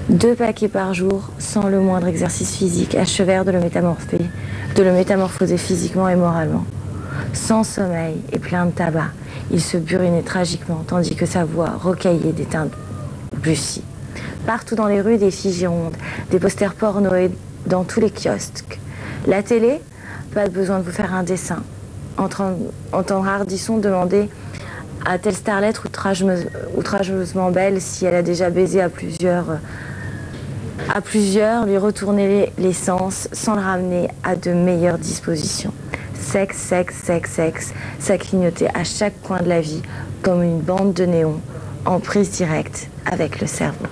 2 paquets par jour, sans le moindre exercice physique, achevèrent de le métamorphoser physiquement et moralement. Sans sommeil et plein de tabac, il se burinait tragiquement, tandis que sa voix rocaillait d'éteinte Bussy. Partout dans les rues, des fiches rondes, des posters porno et dans tous les kiosques. La télé, pas besoin de vous faire un dessin. Entendre Ardisson demander à telle starlette outrageusement belle si elle a déjà baisé à plusieurs, lui retourner les sens sans le ramener à de meilleures dispositions. Sexe, sexe, sexe, sexe, ça clignotait à chaque coin de la vie comme une bande de néon en prise directe avec le cerveau.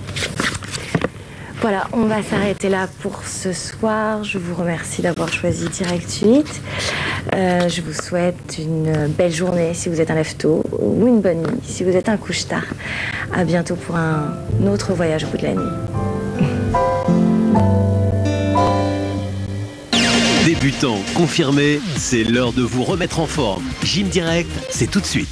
Voilà, on va s'arrêter là pour ce soir. Je vous remercie d'avoir choisi Direct 8. Je vous souhaite une belle journée si vous êtes un lève-tôt ou une bonne nuit si vous êtes un couche-tard. À bientôt pour un autre voyage au bout de la nuit. Débutant, confirmé, c'est l'heure de vous remettre en forme. Gym Direct, c'est tout de suite.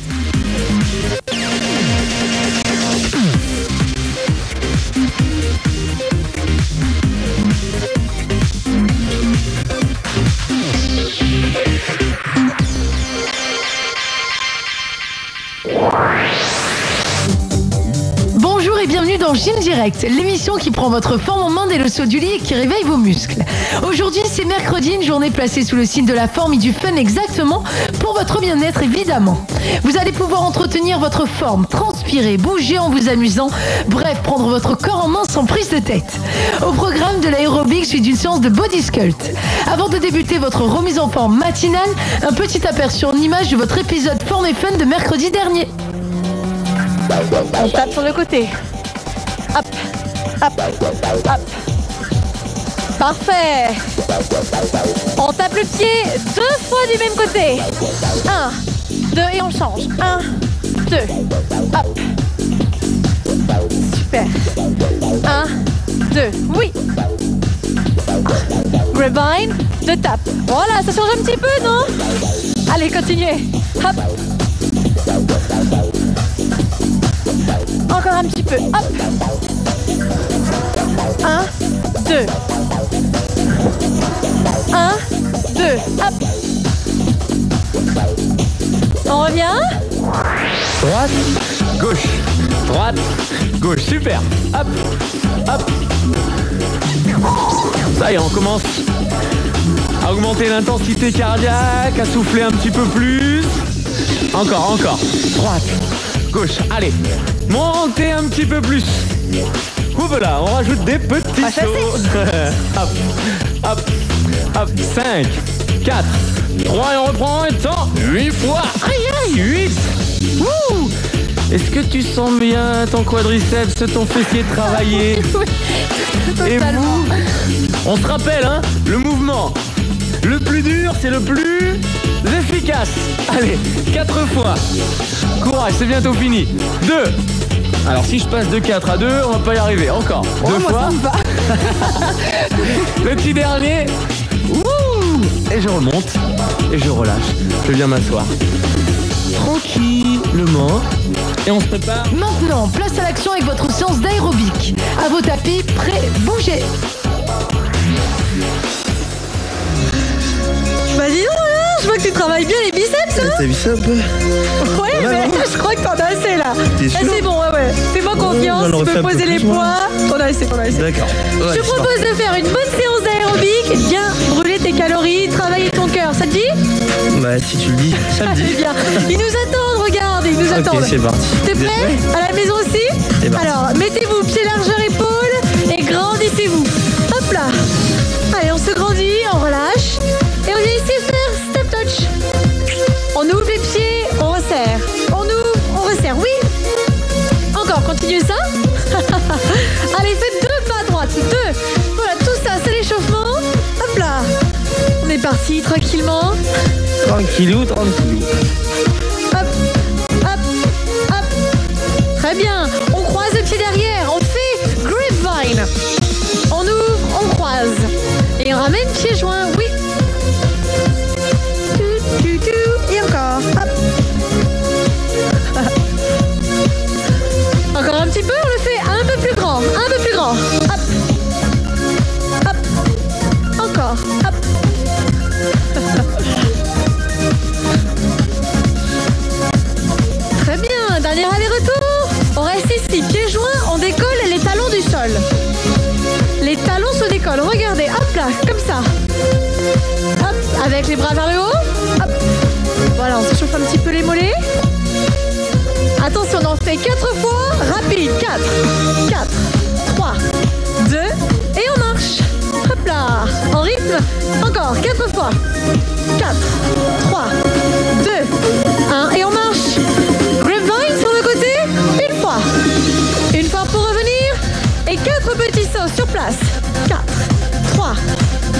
Bonjour et bienvenue dans Gym Direct, l'émission qui prend votre forme en main dès le saut du lit et qui réveille vos muscles. Aujourd'hui, c'est mercredi, une journée placée sous le signe de la forme et du fun exactement pour votre bien-être évidemment. Vous allez pouvoir entretenir votre forme, transpirer, bouger en vous amusant, bref, prendre votre corps en main sans prise de tête. Au programme de l'aérobic suite d'une séance de body sculpt. Avant de débuter votre remise en forme matinale, un petit aperçu en image de votre épisode forme et fun de mercredi dernier. On tape sur le côté. Hop, hop, hop. Parfait. On tape le pied 2 fois du même côté. 1, 2 et on change. 1, 2. Hop. Super. 1, 2. Oui. Grapevine, 2 tapes. Voilà, ça change un petit peu, non? Allez, continuez. Hop. Encore un petit peu. Hop. 1, 2. 1, 2. Hop. On revient. Droite, gauche, droite, gauche. Super. Hop, hop. Ça y est, on commence à augmenter l'intensité cardiaque, à souffler un petit peu plus. Encore, encore. Droite, gauche. Allez, montez un petit peu plus. Voilà, on rajoute des petits sauts. Hop, hop, hop. 5, 4, 3 et on reprend un temps. 8 fois. Aïe, aïe, 8. Wouh. Est-ce que tu sens bien ton quadriceps, ton fessier travailler? Oui, et vous? On se rappelle, hein, le mouvement. Le plus dur, c'est le plus efficace. Allez, 4 fois. Courage, c'est bientôt fini. 2. Alors si je passe de 4 à 2, on va pas y arriver. Encore. 2 fois. Le petit dernier. Ouh. Et je remonte. Et je relâche. Je viens m'asseoir. Tranquillement. Et on se prépare. Maintenant, place à l'action avec votre séance d'aérobic. À vos tapis, prêts, bougez. Bah dis donc, là, je vois que tu travailles bien les biceps, hein? T'as vu ça un peu? Ouais, mais je crois que t'en as assez là. T'es sûr? C'est bon, ouais. Fais-moi confiance, j'en aurais tu fait peux un peu poser les plus, moi. poids. T'en as assez. D'accord. Ouais, Je te propose de faire une bonne séance d'aérobic, bien brûler tes calories, travailler ton cœur. Ça te dit? Bah si tu le dis, ça me dit. Allez, bien. Ils nous attendent, regarde, ils nous Ok, attendent. c'est parti. T'es prêt? Ouais. À la maison aussi? C'est parti. Alors, mettez-vous pieds largeur épaules et grandissez-vous. Hop là. Allez, on se grandit, on relâche. Et on vient ici faire step touch. On ouvre les pieds, on resserre. On ouvre, on resserre. Oui. Encore, continuez ça. Allez, faites 2 pas à droite. 2. Voilà, tout ça, c'est l'échauffement. Hop là. On est parti tranquillement. Tranquillou, tranquillou. Hop, hop, hop. Très bien. On croise le pied derrière. On fait grapevine. On ouvre, on croise. Et on ramène pieds joints. Oui. Et encore. Hop. Encore un petit peu. On le fait un peu plus grand. Un peu plus grand. Hop. les bras vers le haut. Hop. Voilà, on se chauffe un petit peu les mollets. Attention, on en fait 4 fois. Rapide. 4, 3, 2. Et on marche. Hop là. En rythme. Encore 4 fois. 4, 3, 2, 1. Et on marche. Grapevine sur le côté. Une fois. Une fois pour revenir. Et 4 petits sauts sur place. 4, 3,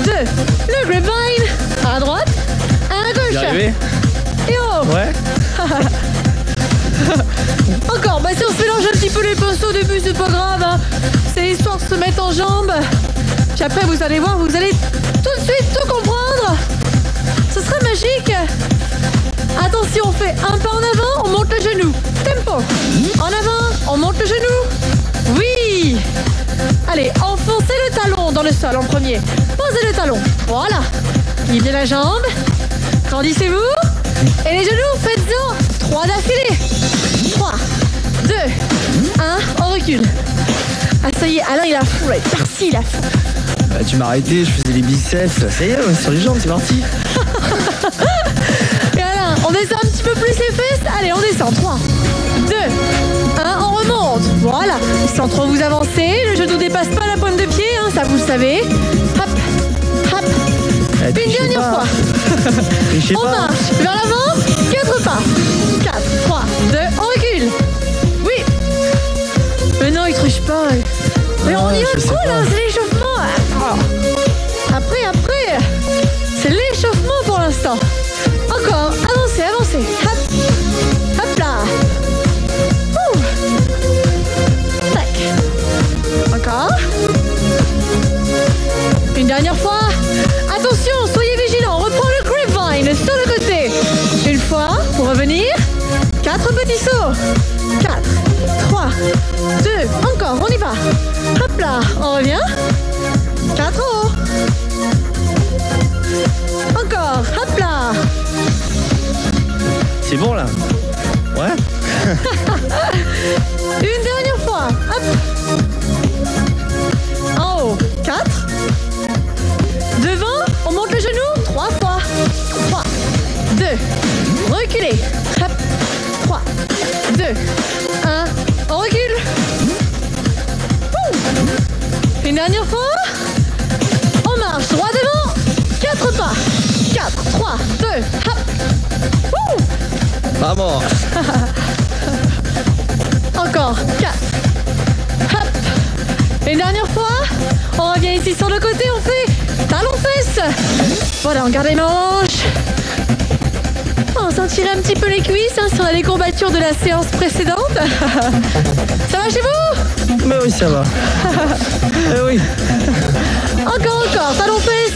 2. Le grapevine. À droite. À gauche. J'y arrivé? Et oh. Ouais. Encore, bah si on se mélange un petit peu les pinceaux au début, c'est pas grave, hein. C'est histoire de se mettre en jambes. Puis après, vous allez voir, vous allez tout de suite tout comprendre. Ce sera magique. Attention, on fait un pas en avant, on monte le genou. Tempo. En avant, on monte le genou. Oui. Allez, enfoncez le talon dans le sol en premier. Posez le talon. Voilà. Livrez la jambe. Grandissez-vous. Et les genoux, faites-en 3 d'affilée. 3, 2, 1, on recule. Ah ça y est, Alain il a fou, là, merci, il a fou. Bah, tu m'as arrêté, je faisais les biceps. Ça y est, on est sur les jambes, c'est parti. Et Alain, on descend un petit peu plus les fesses. Allez, on descend. 3, 2, 1, on remonte. Voilà, sans trop vous avancer. Le genou dépasse pas la pointe de pied, hein, ça vous le savez. Hop, hop. Une dernière fois. On marche vers l'avant. 4 pas. 4, 3, 2, on recule. Oui. Mais non, il triche pas. Mais on y va trop là, c'est l'échauffement. Après, c'est l'échauffement pour l'instant. Encore, avancez. Hop, hop là. Ouh. Tac. Encore. Une dernière fois. Attention, soyez vigilants. On reprend le grapevine sur le côté. Une fois, pour revenir. 4 petits sauts. 4, 3, 2, encore, on y va. Hop là, on revient. 4 en haut. Encore, hop là. C'est bon là? Ouais. Une dernière fois. Hop. En haut, 4. Devant, on monte le genou 3 fois. 3, 2, reculez. Hop. 3, 2, 1, on recule. Ouh. Une dernière fois. On marche droit devant. 4 pas. 4, 3, 2, hop. Ouh. Vamos. Encore 4. Hop. Une dernière fois. On revient ici sur le côté. On fait talon-fesse. Voilà, on garde les manches. On sentirait un petit peu les cuisses, hein, si on a les courbatures de la séance précédente. Ça va chez vous? Mais oui, ça va. Oui. Encore, talon-fesse.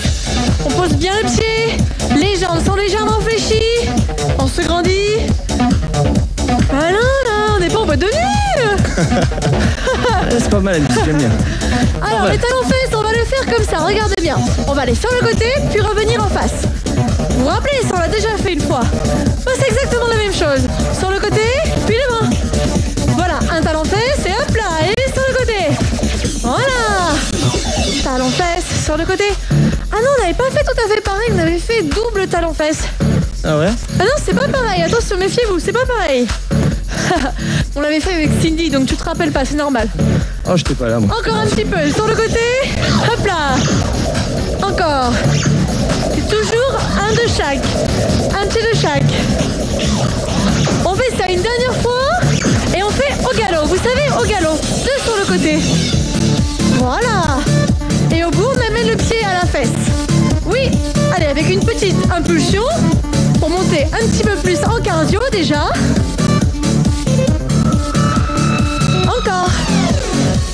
On pose bien le pied. Les jambes sont légèrement fléchies. On se grandit. Ah non, là, on n'est pas en boîte de nuit. C'est pas mal, elle j'aime bien. Alors, les talons-fesses, on va le faire comme ça. Regardez bien. On va aller sur le côté, puis revenir en face. Vous vous rappelez, ça on l'a déjà fait une fois. Bah, c'est exactement la même chose. Sur le côté, puis devant. Voilà, un talon-fesse et hop là, et sur le côté. Voilà. Talon-fesse sur le côté. Ah non, on n'avait pas fait tout à fait pareil. On avait fait double talon-fesse. Ah ouais? Ah non, c'est pas pareil. Attention, méfiez-vous, c'est pas pareil. On l'avait fait avec Cindy, donc tu te rappelles pas, c'est normal. Oh, j'étais pas là, moi. Encore un petit peu, sur le côté. Hop là. Encore. Et toujours un de chaque. Un petit de chaque. On fait ça une dernière fois. Et on fait au galop. Vous savez, au galop. 2 sur le côté. Voilà. Et au bout, on amène le pied à la fesse. Oui. Allez, avec une petite impulsion. Pour monter un petit peu plus en cardio déjà. Encore.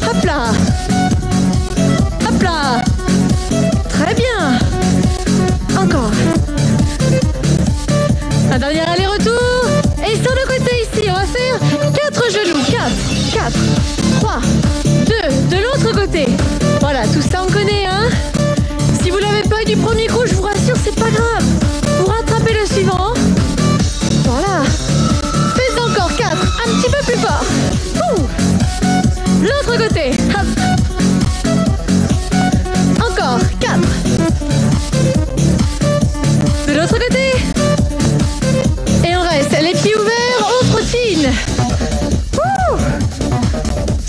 Hop là. Hop là. Très bien. Encore. Un dernier aller-retour. Et sur le côté ici, on va faire 4 genoux. 4, 3, 2. De l'autre côté. Voilà, tout ça on connaît, hein. Si vous l'avez pas eu du premier coup, je vous rassure, c'est pas grave. Vous rattrapez le suivant. Voilà. Faites encore 4. Un petit peu plus fort. Ouh. L'autre côté. Hop. Encore 4. De l'autre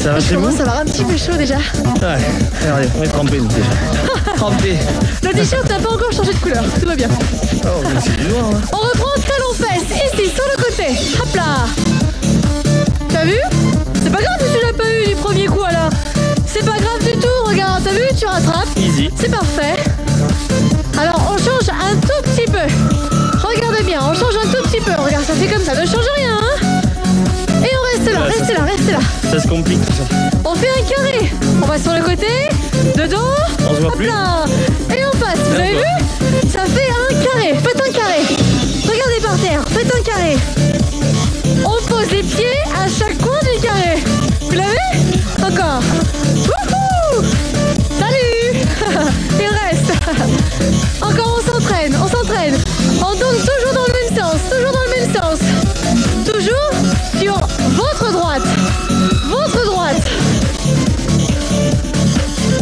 Ça va Je chez vous? commence à avoir un petit peu chaud déjà. Ouais, regardez, on est trempés nous déjà. Trempés. Le t-shirt n'a pas encore changé de couleur, tout va bien. Oh, mais c'est du noir, hein. On reprend talons fesses, ici, sur le côté. Hop là. T'as vu? C'est pas grave si tu l'as pas eu du premier coup alors. C'est pas grave du tout, regarde, t'as vu? Tu rattrapes. Easy. C'est parfait. Alors on change un tout petit peu. Regarde bien, on change un tout petit peu. Regarde, ça fait comme ça, ne change rien. Hein, et on reste là, Ouais, restez là, restez là. Ça se complique tout ça. On fait un carré. On va sur le côté, de dos. On se voit Hop plus. là. Et on passe. Vous avez vu? Ça fait un carré. Faites un carré. Regardez par terre. Faites un carré. On pose les pieds à chaque coin du carré. Vous l'avez? Encore. Wouhou! Salut! Il reste. Encore, on s'entraîne. On s'entraîne. On tourne toujours dans le même sens. Toujours dans le même sens. Toujours sur votre droite. Votre droite.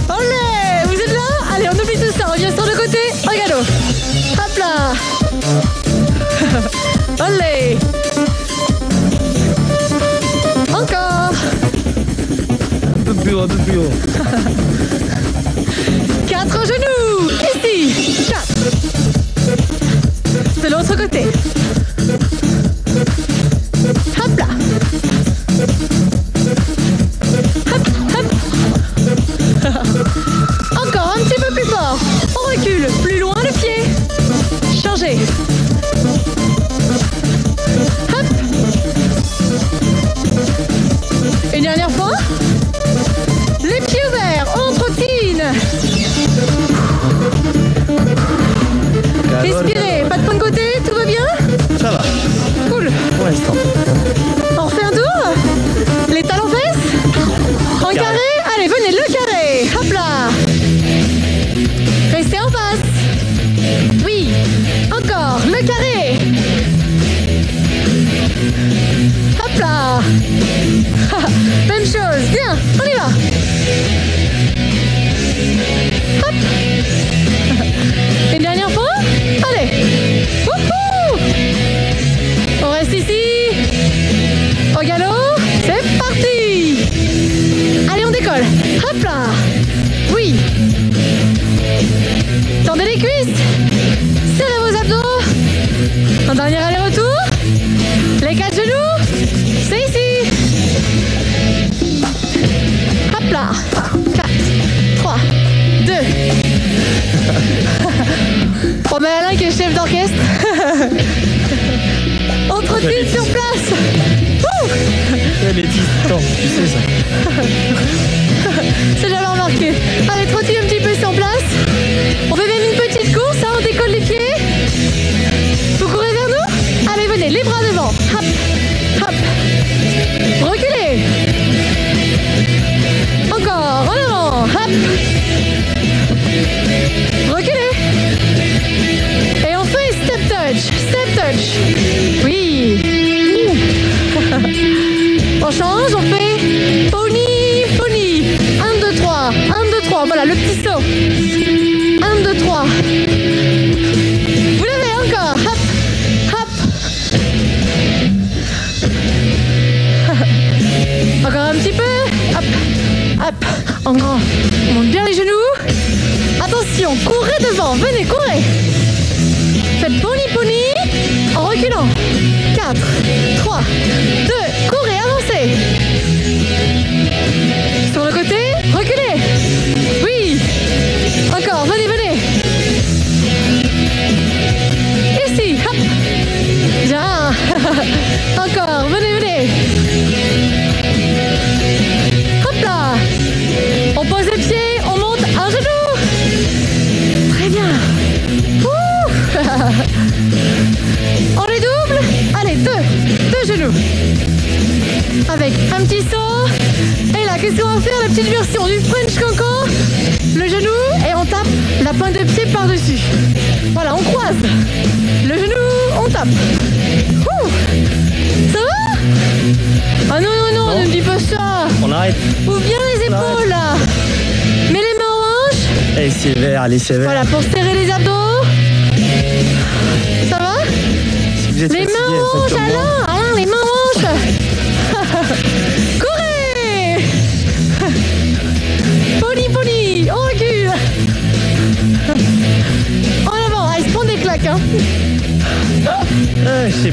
Allez, vous êtes là? Allez, on oublie tout ça. On vient sur le côté. Regarde. Hop là. Allez. Encore. Un peu plus haut, un peu plus haut. 4 genoux. Ici. 4. De l'autre côté. Hop là. Hop, hop. Encore un petit peu plus fort. On recule. Plus loin le pied. Changez. Hop. Une dernière fois. Les pieds ouverts. On trottine. Respirez. Pas de point de côté. Tout va bien? Ça va, Cool. pour l'instant. On refait un tour. Les talons fesses. En carré. Allez, venez, le carré. Hop là. Restez en face. Oui. Encore, le carré. Hop là. Même chose. Bien, on y va. Hop. Une dernière fois. Allez. Wouhou. On reste ici. Au galop. C'est parti. Allez, on décolle. Hop là. Oui. Tendez les cuisses. Serrez vos abdos. Un dernier aller-retour. Les 4 genoux. C'est ici. Hop là. 4, 3, 2. On met Alain qui est chef d'orchestre. On trottine sur place. Ouh. Les pistons, tu sais ça. C'est jamais remarqué. Allez, trottine un petit peu sur place. On fait même une petite course, hein, on décolle les pieds. Vous courez vers nous? Allez, venez, les bras devant. Hop, hop. Reculez. Encore, en avant. Hop. Reculez. Et on fait step touch. Step touch. Oui. On change, on fait pony, pony. 1, 2, 3. 1, 2, 3. Voilà, le petit saut. 1, 2, 3. Vous l'avez encore. Hop, hop. Encore un petit peu. Hop, hop. En grand. On monte bien les genoux. Attention, courez devant. Venez, courez. Faites pony, pony. En reculant. 4, 3, 2. Courez, avancez. Sur le côté, reculez. Oui. Encore, venez, venez. Ici, hop. Bien. Encore, venez, venez. Hop là. On pose les pieds, on monte un genou. Très bien. Ouh. On les double. Allez, 2 genoux. Avec un petit saut. Et là, qu'est-ce qu'on va faire? La petite version du French Cancan. Le genou et on tape la pointe de pied par-dessus. Voilà, on croise. Le genou, on tape. Ouh. Ça va? Ah non, non, non, ne me dis pas ça. On arrête. Ouvre bien les épaules là. Mets les mains en hanches. Allez, sévère, allez, sévère. Voilà, pour serrer les abdos. Ça va? Si vous êtes Les fatigué, mains en faites hanches, comme moi. Alain, Alain, les mains en hanches. Courez.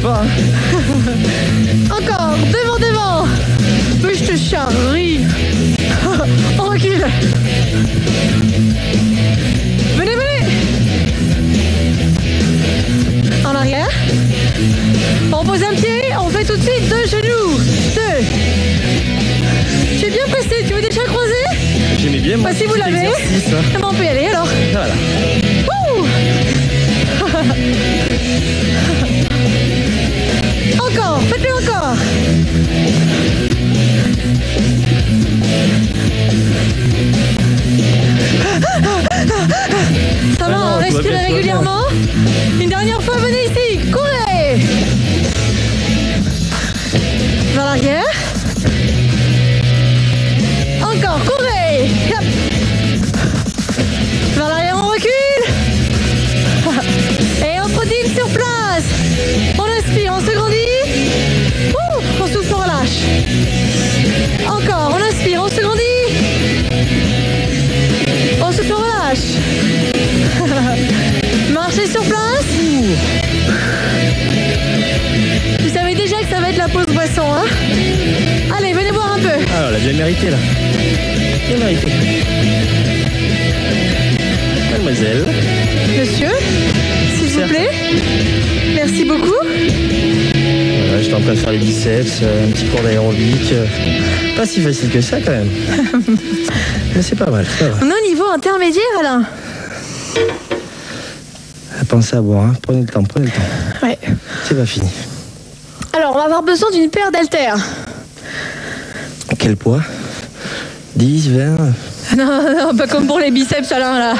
pas. Hein. Encore, devant. Mais je te charrie. On recule. Venez. En arrière. On pose un pied, on fait tout de suite 2 genoux. 2. Tu es bien pressé, tu veux déjà croiser? J'aimais bien moi. Si vous l'avez, on peut y aller alors. Voilà. Ouh. Encore, faites-le encore. Ça va, respirez régulièrement. Une dernière fois, venez ici, courez. Vers l'arrière. Encore, courez. Hop. Vers l'arrière, on recule. Et on trottine sur place. On inspire, on se grandit. On souffle, on relâche. Encore, on inspire, on se grandit. On souffle, on relâche. Marchez sur place. Vous savez déjà que ça va être la pause boisson, hein? Allez, venez boire un peu. Ah, on l'a bien mérité là. Bien mérité. Mademoiselle. Monsieur, s'il vous plaît. Merci beaucoup. Voilà, j'étais en train de faire les biceps, un petit cours d'aérobic. Pas si facile que ça quand même. Mais c'est pas mal, ça va. On est au niveau intermédiaire, Alain. Pensez à boire, hein. Prenez le temps. Ouais. C'est pas fini. Alors, on va avoir besoin d'une paire d'haltères. Quel poids? 10, 20? Non, pas comme pour les biceps, Alain, là.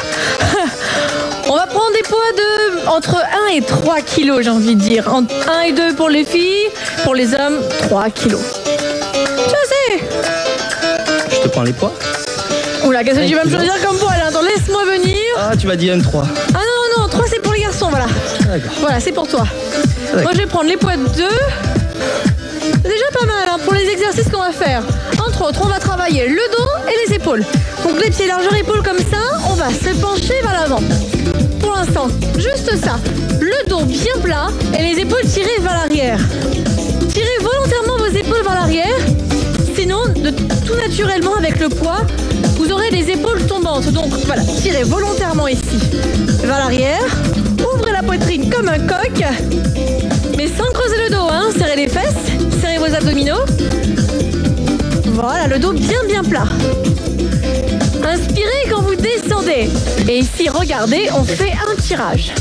On va prendre des poids de entre 1 et 3 kilos, j'ai envie de dire. Entre 1 et 2 pour les filles, pour les hommes, 3 kilos. Tu sais. Je te prends les poids? Oula, qu'est-ce que tu vas me choisir comme poids, Alain? Attends, laisse-moi venir. Ah, tu m'as dit 1, 3. Ah non, 3 c'est pour les garçons, voilà. D'accord. Voilà, c'est pour toi. D'accord. Moi, je vais prendre les poids de 2. C'est déjà pas mal hein, pour les exercices qu'on va faire. Entre autres, on va travailler le dos et les épaules. Donc les pieds largeur épaules comme ça, on va se pencher vers l'avant. Pour l'instant, juste ça. Le dos bien plat et les épaules tirées vers l'arrière. Tirez volontairement vos épaules vers l'arrière. Sinon, tout naturellement avec le poids, vous aurez les épaules tombantes. Donc voilà, tirez volontairement ici vers l'arrière. Ouvrez la poitrine comme un coq. Mais sans creuser le dos, hein. Serrez les fesses, serrez vos abdominaux. Voilà, le dos bien plat. Inspirez quand vous descendez. Et ici, regardez, on fait un tirage.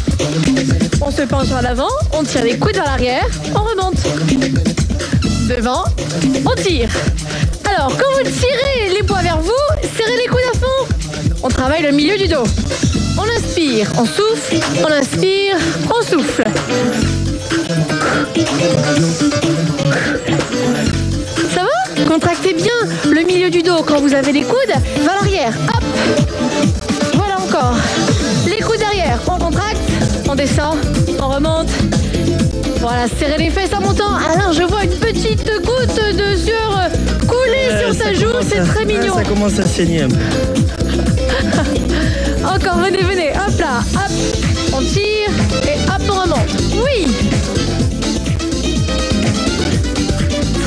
On se penche vers l'avant, on tire les coudes vers l'arrière, on remonte. Devant, on tire. Alors, quand vous tirez les poids vers vous, serrez les coudes à fond. On travaille le milieu du dos. On inspire, on souffle, on inspire, on souffle. Ça va? Contractez bien le milieu du dos quand vous avez les coudes vers l'arrière. Hop. Voilà encore. Les coudes derrière. On contracte, on descend, on remonte. Voilà, serrez les fesses en montant. Alors, je vois une petite goutte de sueur couler sur sa joue. C'est très mignon. Ça commence à saigner un peu. Encore, venez. Hop là, hop. On tire et hop, on remonte. Oui.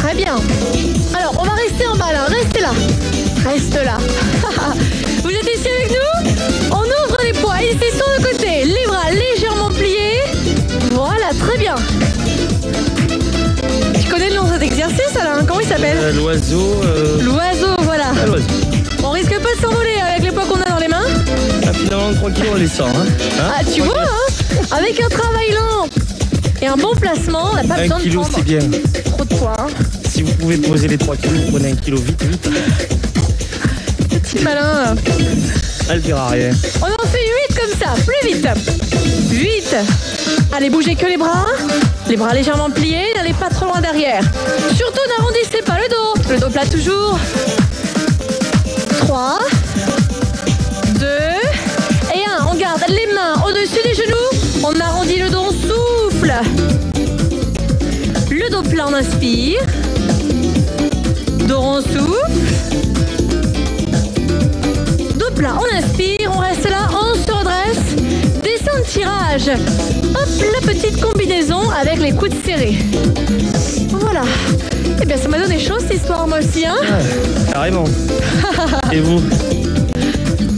Très bien. Alors, on va rester en bas là. Restez là. Reste là. Vous êtes ici avec nous? On ouvre les poids ici sur le côté. Les bras légèrement pliés. Voilà, très bien. Tu connais le nom de cet exercice, Alain? Comment il s'appelle? L'oiseau. L'oiseau, voilà. Ah, l'oiseau. On risque pas de s'envoler avec les poids qu'on a dans les mains. Ah, finalement, 3 kilos, on les sort. Hein, tu vois, hein, avec un travail lent et un bon placement, on n'a pas besoin de kilo, prendre c'est bien. trop de poids. Hein. Si vous pouvez poser les 3 kilos, prenez 1 kilo vite. Petit malin. Elle verra rien. On en fait 8 comme ça, plus vite. 8. Allez, bougez que les bras. Les bras légèrement pliés, n'allez pas trop loin derrière. Surtout, n'arrondissez pas le dos. Le dos plat toujours. 3, 2 et 1. On garde les mains au-dessus des genoux. On arrondit le dos, on souffle. Le dos plat, on inspire. Dos rond, on souffle. Dos plat, on inspire, on reste là, on se redresse. Descend de tirage. Hop, la petite combinaison avec les coudes serrés. Voilà. Eh bien, ça m'a donné chaud cette histoire, moi aussi, hein. Ouais, carrément. Et vous?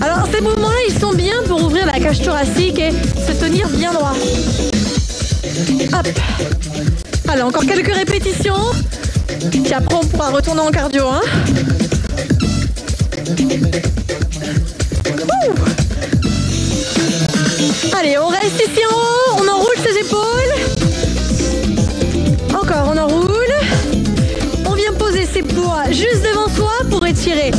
Alors, ces mouvements-là, ils sont bien pour ouvrir la cage thoracique et se tenir bien droit. Hop. Allez, encore quelques répétitions. Puis après, on pourra retourner en cardio, hein. Ouh. Allez, on reste ici en haut, on enroule ses épaules. Encore, on enroule. On vient poser ses poids juste devant soi pour étirer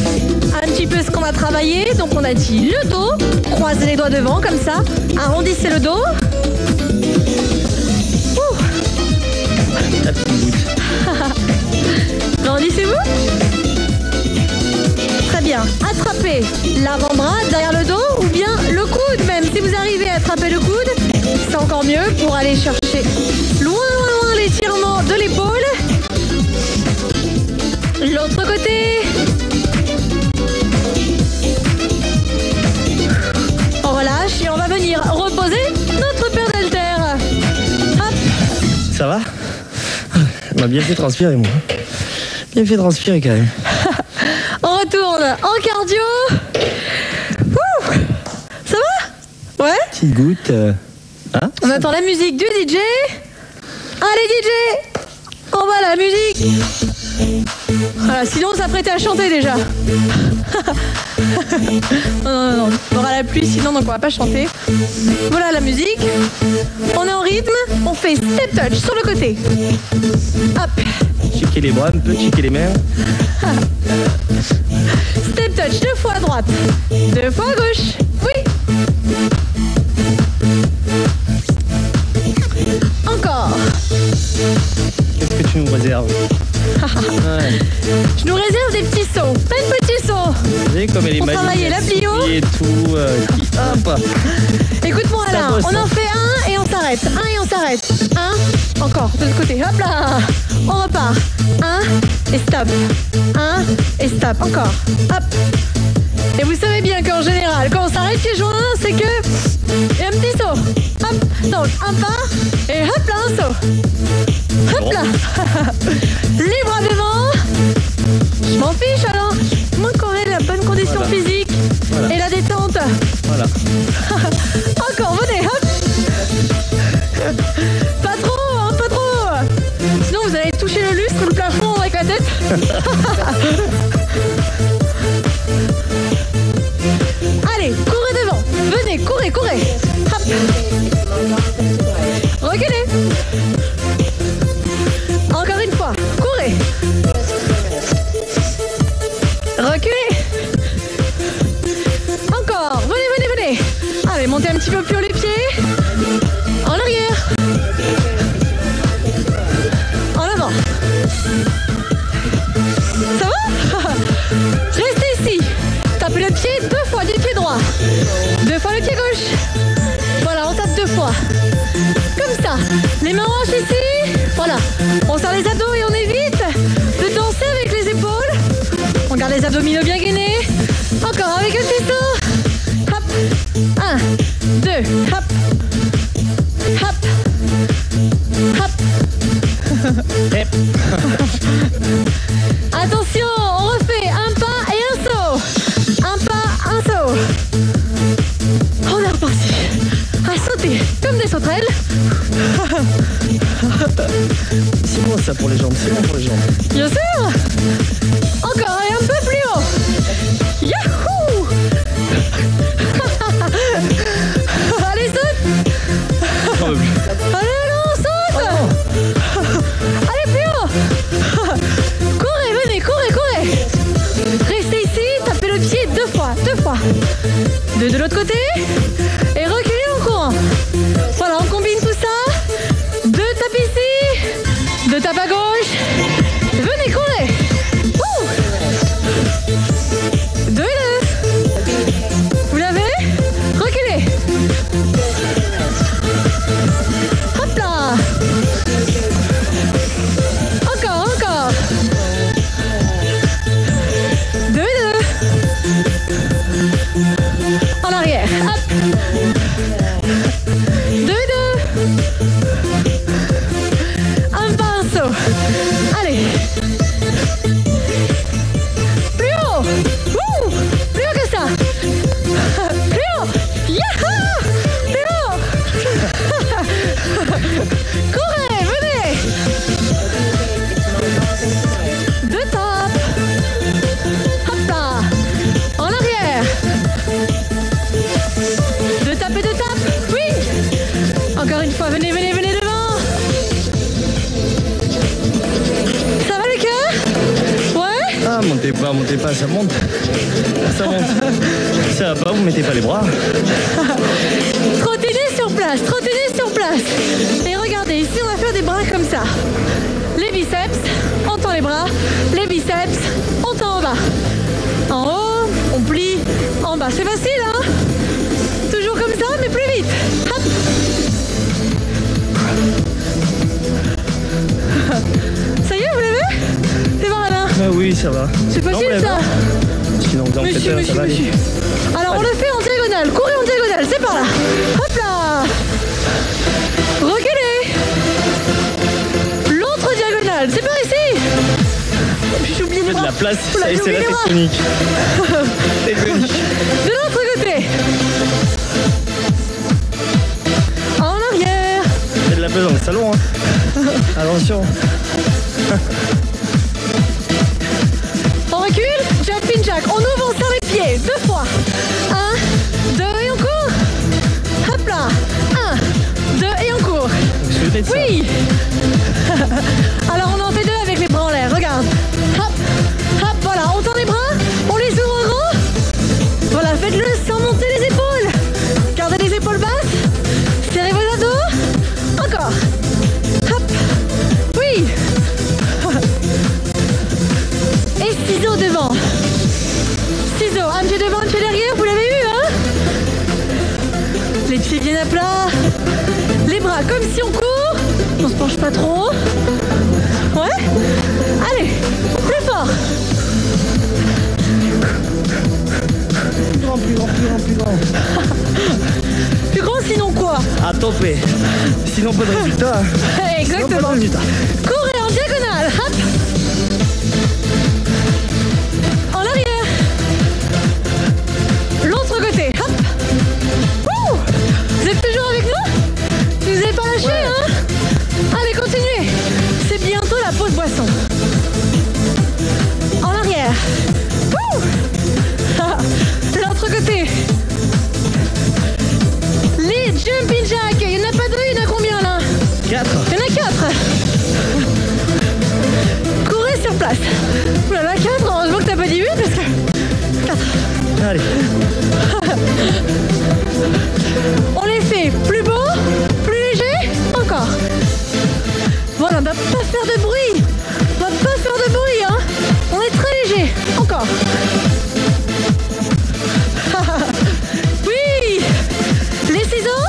un petit peu ce qu'on a travaillé. Donc on a dit le dos, croisez les doigts devant comme ça, arrondissez le dos. Ouh. La petite goutte. Grandissez-vous. Très bien. Attrapez l'avant-bras derrière le dos ou bien le coude même. Si vous arrivez à attraper le coude, c'est encore mieux pour aller chercher loin l'étirement de l'épaule. L'autre côté. On relâche et on va venir reposer notre paire d'haltères. Hop. Ça va? On m'a bien fait transpirer, moi. Bien fait transpirer, quand même. On retourne en cardio. Ouh. Ça va? Ouais. Petite goutte. Hein? On attend la musique du DJ. Allez DJ, on va à la musique. Voilà, sinon on s'apprêtait à chanter déjà. non, on aura la pluie sinon donc on va pas chanter. Voilà la musique. On est en rythme, on fait step touch sur le côté. Hop. Checker les bras un peu, checker les mains. Step touch 2 fois à droite, 2 fois à gauche. Oui. Encore. Qu'est-ce que tu nous réserves? Ouais. Je nous réserve des petits sauts, plein de petits sauts. Vous savez comme elle est Pour magnifique. travailler la plio. Et tout. Hop. Écoute-moi là, bosse, on en fait un et on s'arrête. Un et on s'arrête. Un, encore, de l'autre côté. Hop là. On repart. Un et stop. Un et stop. Encore. Hop. Et vous savez bien qu'en général, quand on s'arrête pieds joints, c'est que il y a un petit saut. Hop. Donc un pas et hop là un saut. Hop là. Les bras devant. Je m'en fiche alors. Moi qu'on ait la bonne condition physique et la détente. Voilà. Encore, venez, hop. Pas trop, hein, pas trop. Sinon vous allez toucher le lustre, le plafond avec la tête. Allez, courez devant. Venez, courez, courez. Hop. Reculez. Encore une fois, courez. Reculez. Encore, venez, venez, venez. Allez, montez un petit peu plus haut les pieds. En arrière. En avant. Ça va? Restez ici. Tapez le pied 2 fois du pied droit. 2 fois le pied gauche. Voilà, on tape 2 fois. Comme ça. Les mains hanches ici. Voilà. On serre les abdos et on évite de danser avec les épaules. On garde les abdominaux bien gainés. Encore avec un petit saut. Hop. 1, 2, hop. Hop. Hop. Attention, on refait un pas et un saut. Un pas, un saut. On est reparti. À sauter comme des sauterelles. C'est bon ça pour les jambes, c'est bon pour les jambes. Bien sûr. Encore et un peu plus haut. Yahoo. Allez, saute. Allez, non, saute. Allez, plus haut. Courez, venez, courez, courez. Restez ici, tapez le pied 2 fois, 2 fois. 2 de l'autre côté. Et reculez en courant. Voilà, on combine tout ça. 2 tapes ici. 2 tapes à gauche. Venez, courez. Ouh. 2 et 2. Vous l'avez? Reculez. Hop là. Encore, encore. 2 et 2. En arrière. Hop. montez pas, ça monte. Ça monte. Ça va pas, vous mettez pas les bras. Trottinez sur place, trottinez sur place. Et regardez, ici on va faire des bras comme ça. Les biceps, on tend les bras. Les biceps, on tend en bas. En haut, on plie. En bas, c'est facile, hein? Toujours comme ça, mais plus vite. Hop. Ça y est, vous l'avez? C'est bon, Alain? Ah oui, ça va. C'est facile, ça? Sinon, vous en faites Monsieur, un, ça va aller. Alors, on le fait en diagonale. Courez en diagonale, c'est par là. Hop là. Reculez. L'autre diagonale, c'est par ici. J'ai oublié les Faites de bras. la place, Oula, ça y est, j'ai c'est la oublié les bras. tectonique. Tectonique. De l'autre côté. En arrière. Faites de la place dans le salon, hein. Attention. On recule. Jumping jack. On ouvre, on serre les pieds. 2 fois. 1, 2 et on court. Hop là. 1, 2 et on court. Je vais mettre ça. Oui. Alors on en fait 2 avec les bras en l'air, regarde. Hop, hop, voilà, on tend les bras, on les ouvre grand. Voilà, faites-le sans monter les épaules. Gardez les épaules basses, serrez vos abdos. Encore. Hop, oui. Et ciseaux devant. Ciseaux, un pied devant, un pied derrière, vous l'avez eu, hein? Les pieds bien à plat. Les bras comme si on court. On se penche pas trop. Ouais. Allez, plus fort. Plus grand, plus grand, plus grand, plus grand. Plus grand sinon quoi? À toper. Sinon, pas de résultat. Sinon, pas de Exactement. résultat. Courez en diagonale. Hop. En arrière. L'autre côté. Hop. Ouh. Vous êtes toujours avec nous? Vous n'avez pas lâché, hein? Allez, continuez. C'est bientôt la pause boisson. En arrière. Ouh. L'autre côté. Les jumping jacks. Il n'y en a pas 2, il y en a combien là? 4. Il y en a 4. Courez sur place. Oulala, 4. Heureusement que t'as pas dit 8 parce que... 4. Allez. On les fait plus beau, plus léger, encore. Voilà, on va pas faire de bruit. On va pas faire de bruit, hein. On est très léger. Encore. Oui. Les ciseaux.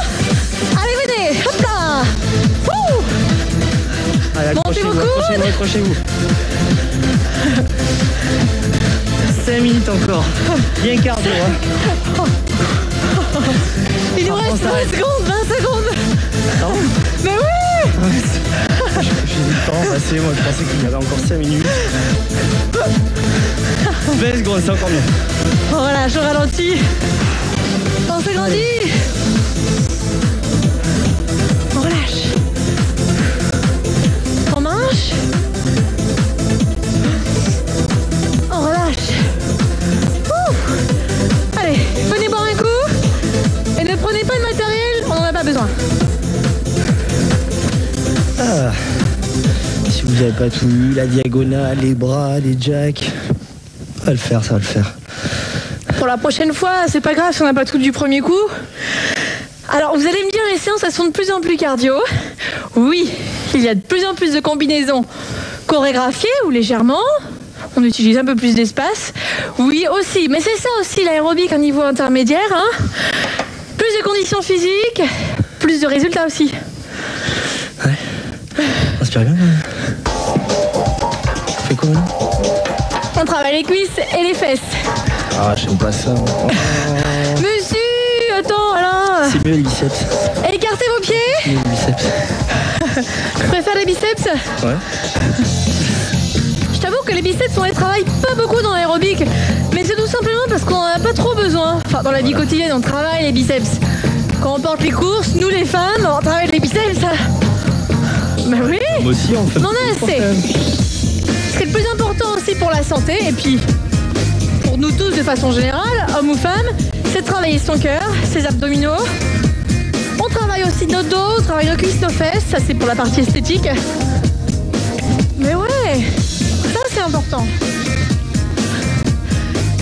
Allez, venez. Hop là. Ouh. Allez, Montez vos accrochez-vous, coudes. accrochez-vous, accrochez-vous. 5 minutes encore. Bien cardio, hein. Il nous reste 20 secondes, 20 secondes. Pardon. Mais oui. J'ai du temps passé, moi je pensais qu'il y avait encore 5 minutes. 20 secondes, c'est encore mieux. Voilà, je ralentis. On se grandit. On relâche. On marche. On relâche. Ouh. Allez, venez boire un coup. Et ne prenez pas de matériel, on n'en a pas besoin. Ah. Si vous n'avez pas tout eu, la diagonale, les bras, les jacks. Ça va le faire, ça va le faire. Pour la prochaine fois, c'est pas grave si on n'a pas tout du premier coup. Alors, vous allez me dire, les séances, elles sont de plus en plus cardio. Oui, il y a de plus en plus de combinaisons chorégraphiées ou légèrement. On utilise un peu plus d'espace. Oui, aussi. Mais c'est ça aussi, l'aérobic à niveau intermédiaire. Hein. Plus de conditions physiques, plus de résultats aussi. Ouais. Inspire bien. Fais quoi maintenant? On travaille les cuisses et les fesses. Ah, j'aime pas ça. Mais si, attends, là. C'est mieux les biceps. Écartez vos pieds. C'est mieux les biceps. Je préfère les biceps. Ouais. Je t'avoue que les biceps, on les travaille pas beaucoup dans l'aérobic. Mais c'est tout simplement parce qu'on en a pas trop besoin. Enfin, dans la vie quotidienne, on travaille les biceps. Quand on porte les courses, nous les femmes, on travaille les biceps. Bah oui. Moi aussi, on fait. On en a assez. Ce qui est le plus important aussi pour la santé, et puis pour nous tous de façon générale, hommes ou femmes, c'est de travailler son cœur, ses abdominaux. On travaille aussi nos dos, on travaille nos cuisses, nos fesses, ça c'est pour la partie esthétique. Mais ouais, ça c'est important.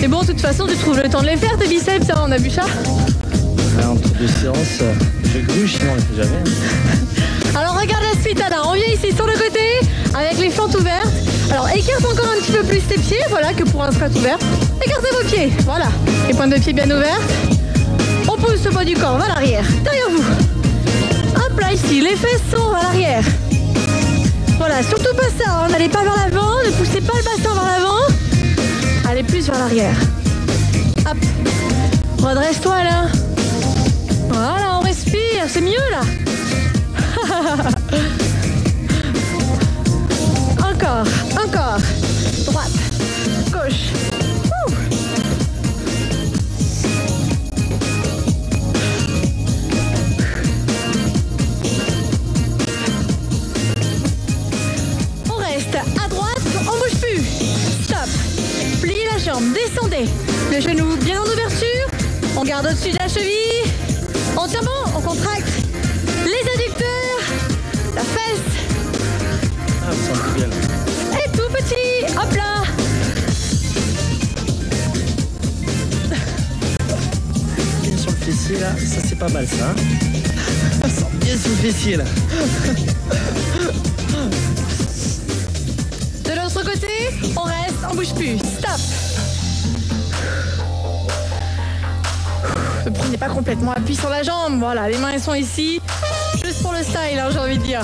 Mais bon, de toute façon, tu trouves le temps de les faire, tes biceps, hein, on a vu ça. Entre deux séances, je gruge, sinon on ne le fait jamais. Alors regarde la suite, Anna. On vient ici sur le côté avec les fentes ouvertes. Alors écarte encore un petit peu plus tes pieds, voilà, que pour un squat ouvert. Écartez vos pieds, voilà. Les pointes de pied bien ouvertes. On pousse le bas du corps vers l'arrière, derrière vous. Hop là, ici, les fesses sont vers l'arrière. Voilà, surtout pas ça, hein. N'allez pas vers l'avant, ne poussez pas le bassin vers l'avant. Allez plus vers l'arrière. Hop. Redresse-toi là. Voilà, on respire, c'est mieux là. Encore, encore. Droite, gauche. Ouh. On reste à droite, on bouge plus. Stop. Pliez la jambe, descendez. Le genou bien en ouverture. On garde au-dessus de la cheville. On tient bon, on contracte les adducteurs, la fesse. Ah, vous sentez bien. Et tout petit, hop là. Bien sur le fessier là, ça c'est pas mal ça. Hein. Ça sent bien sur le fessier là. De l'autre côté, on reste, on bouge plus. Stop. Ne prenez pas complètement appui sur la jambe. Voilà, les mains elles sont ici. Juste pour le style, hein, j'ai envie de dire.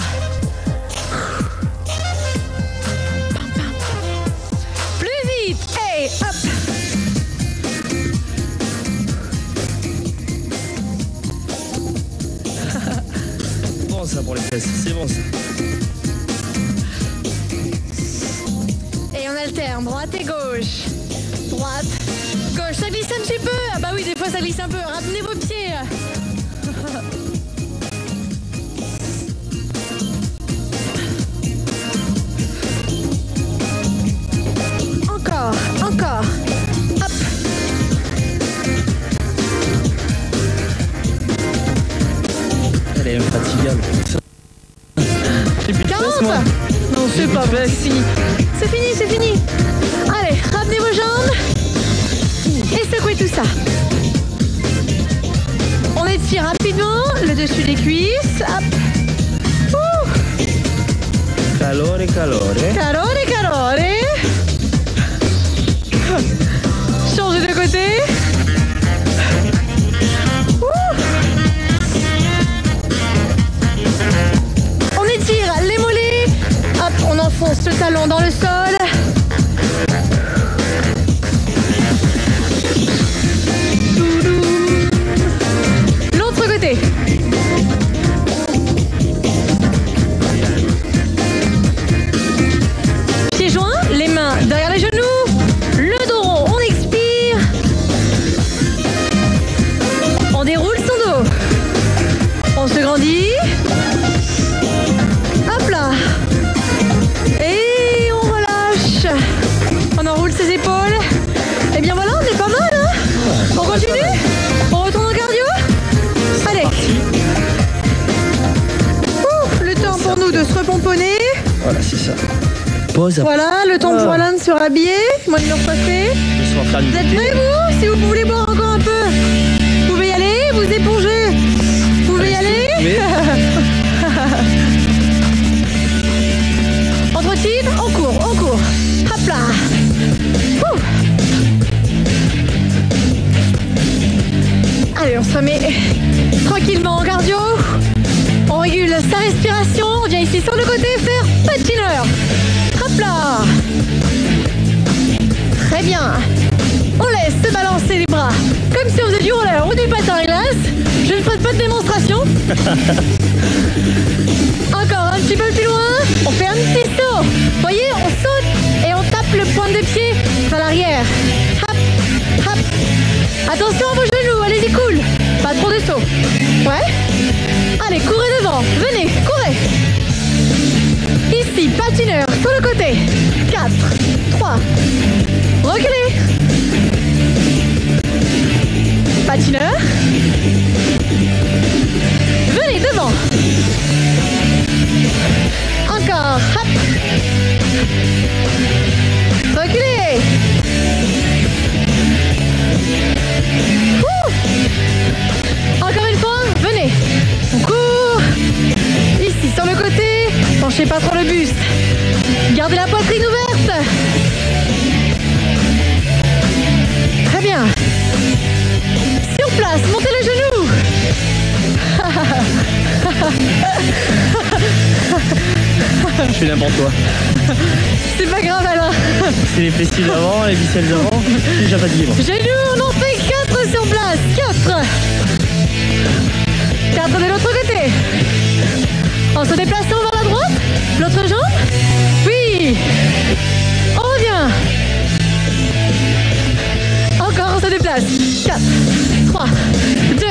Plus vite. Et hop. Bon ça pour les fesses, c'est bon ça. Et on alterne, droite et gauche. Droite, gauche, ça glisse un petit peu. Ah bah oui, des fois ça glisse un peu. Ramenez vos pieds. Encore, encore. Hop. Elle est infatigable. J'ai plus de 40. fesses moi. Non, c'est pas vrai, c'est fini. C'est fini, c'est fini. Allez, ramenez vos jambes. Et secouez tout ça. On étire rapidement le dessus des cuisses. Hop. Ouh. Calore, calore. Calore, calore. Changez de côté. Ouh. On étire les mollets. Hop, on enfonce le talon dans le sol. L'autre côté. Pieds joints, les mains derrière les genoux, le dos rond, on expire. On déroule son dos. On se grandit. Hop là. Et on relâche. On enroule ses épaules. Et bien voilà, on est pas mal, hein. On continue. On retourne en cardio. Allez. Ouh, le temps pour nous de se repomponner. Voilà, c'est ça. Pause après. Voilà, le temps pour Alain de se rhabiller. Moi de me repasser. Je vais faire du Vous êtes pied. prêts, vous? Si vous voulez boire encore un peu, vous pouvez y aller, vous épongez. Vous pouvez y aller. Oui. On trottine, on court, on court. Hop là. Ouh. Allez, on se remet tranquillement en cardio. On régule sa respiration. On vient ici sur le côté faire patineur. Hop là. Très bien. On laisse se balancer les bras comme si on faisait du roller ou du patin à glace. Je ne ferai pas de démonstration. Encore un petit peu plus loin. On fait un petit saut. Vous voyez, on saute et on tape le point de pied vers l'arrière. Hop, hop. Attention à vos genoux, allez-y cool. Pas trop de saut. Ouais. Allez, courez devant. Venez, courez. Ici, patineur sur le côté. 4, 3. Reculez. Patineur. Venez devant. Encore. Hop. Lâchez pas trop le buste. Gardez la poitrine ouverte. Très bien. Sur place, montez les genoux. Je fais n'importe quoi. C'est pas grave alors. C'est les fessiers d'avant, les ficelles d'avant. Je suis déjà fatigué moi. Genoux, on en fait 4 sur place. 4. 4 de l'autre côté. En se déplaçant vers la droite. L'autre jambe. Oui. On revient. Encore, on se déplace. 4, 3, 2.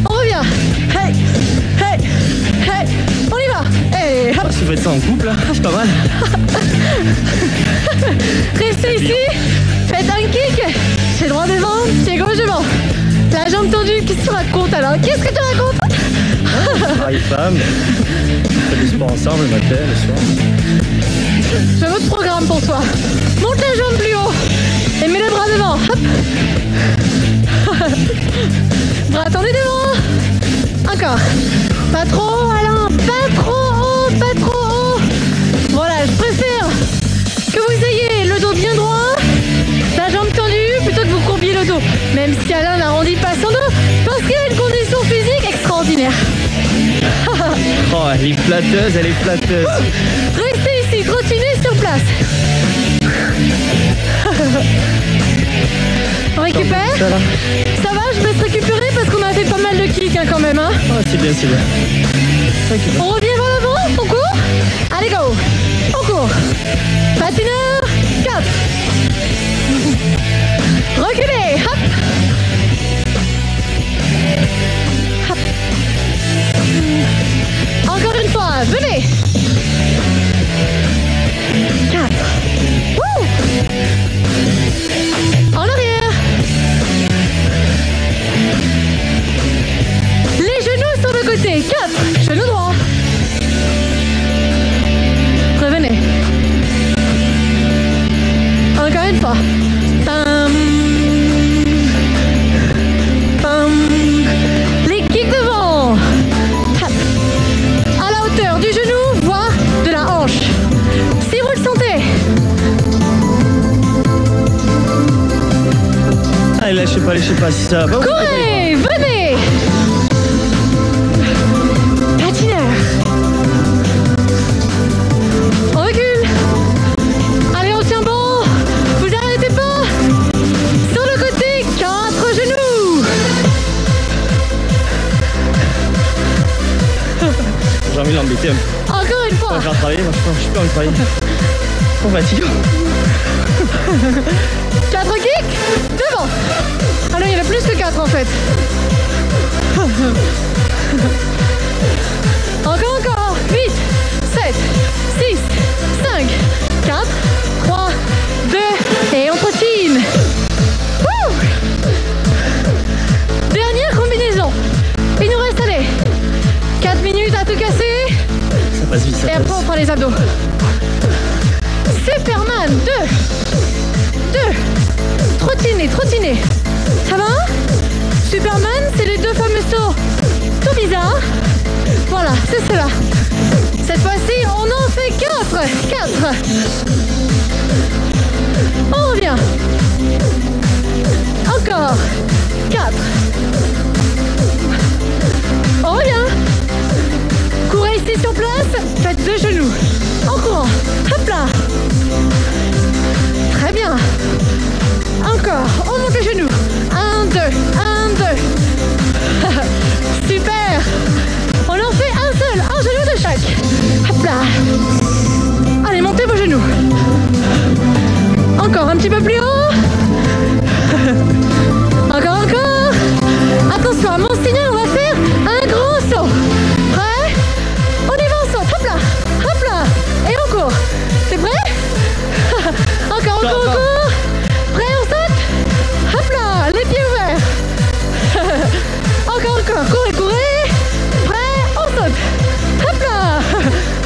On revient. Hey, hey, hey. On y va. Et hop. Si vous faites ça en couple, là, c'est pas mal. Restez ici. Faites un kick. Pied droit devant, pied gauche devant. La jambe tendue. Qu'est-ce que tu racontes alors? Qu'est-ce que tu racontes? Pareil femme. On fait du sport ensemble le matin, le soir. J'ai un autre programme pour toi. Monte la jambe plus haut. Et mets les bras devant. Hop. Bras tendus devant. Encore. Pas trop, Alain. Pas trop haut, pas trop haut. Voilà, je préfère que vous ayez le dos bien droit, la jambe tendue, plutôt que vous courbiez le dos. Même si Alain n'arrondit pas son dos, parce qu'il a une condition physique extraordinaire. Oh, elle est flatteuse, elle est flatteuse. Restez ici, trottinez sur place. On récupère? Ça va. Ça va, je vais se récupérer parce qu'on a fait pas mal de kicks hein, quand même. Hein. Oh, c'est bien, c'est bien. Récupère. On revient vers l'avant, on court. Allez, go. On court. Patineur, 4. Reculez, hop. Hop. Encore une fois, venez. 4. Wouh. En arrière. Les genoux sur le côté. 4. Genou droit. Revenez. Encore une fois. Pam. Pam. Les kicks devant. Hop. À la hauteur du genou, voire de la hanche. Si vous le sentez. Allez, lâchez pas si ça va pas. Courez, venez. Patineur. On recule. Allez, on tient bon. Vous arrêtez pas. Sur le côté, 4 genoux. J'ai envie de l'embêter un peu. Encore une fois. Je vais travailler, moi je suis pas envie de travailler. Trop fatigant. 4 kicks. Devant. Ah non, il y en a plus que 4 en fait. Encore. 8, 7, 6, 5, 4, 3, 2, et on trottine. Wouh. Dernière combinaison. Il nous reste, allez, 4 minutes à tout casser. Ça passe vite, ça Et après, passe. on fera les abdos. Superman, 2. Trottinez. Ça va? Superman, c'est les 2 fameux sauts tout bizarres. Voilà, c'est cela. Cette fois-ci, on en fait 4. On revient. Encore. 4. On revient. Courez ici sur place. Faites 2 genoux. En courant. Hop là. Très bien. Encore. On monte les genoux. 1, 2. 1, 2. Super. On en fait un seul. Un genou de chaque. Hop là. Allez, montez vos genoux. Encore un petit peu plus haut. Encore. Attention, à mon signal, on va faire un gros saut. Prêt? On y va, on saute. Hop là. Et on court. C'est prêt? Encore. Prêt, on saute? Hop là, les pieds ouverts. Encore. Courez. Prêt, on saute. Hop là.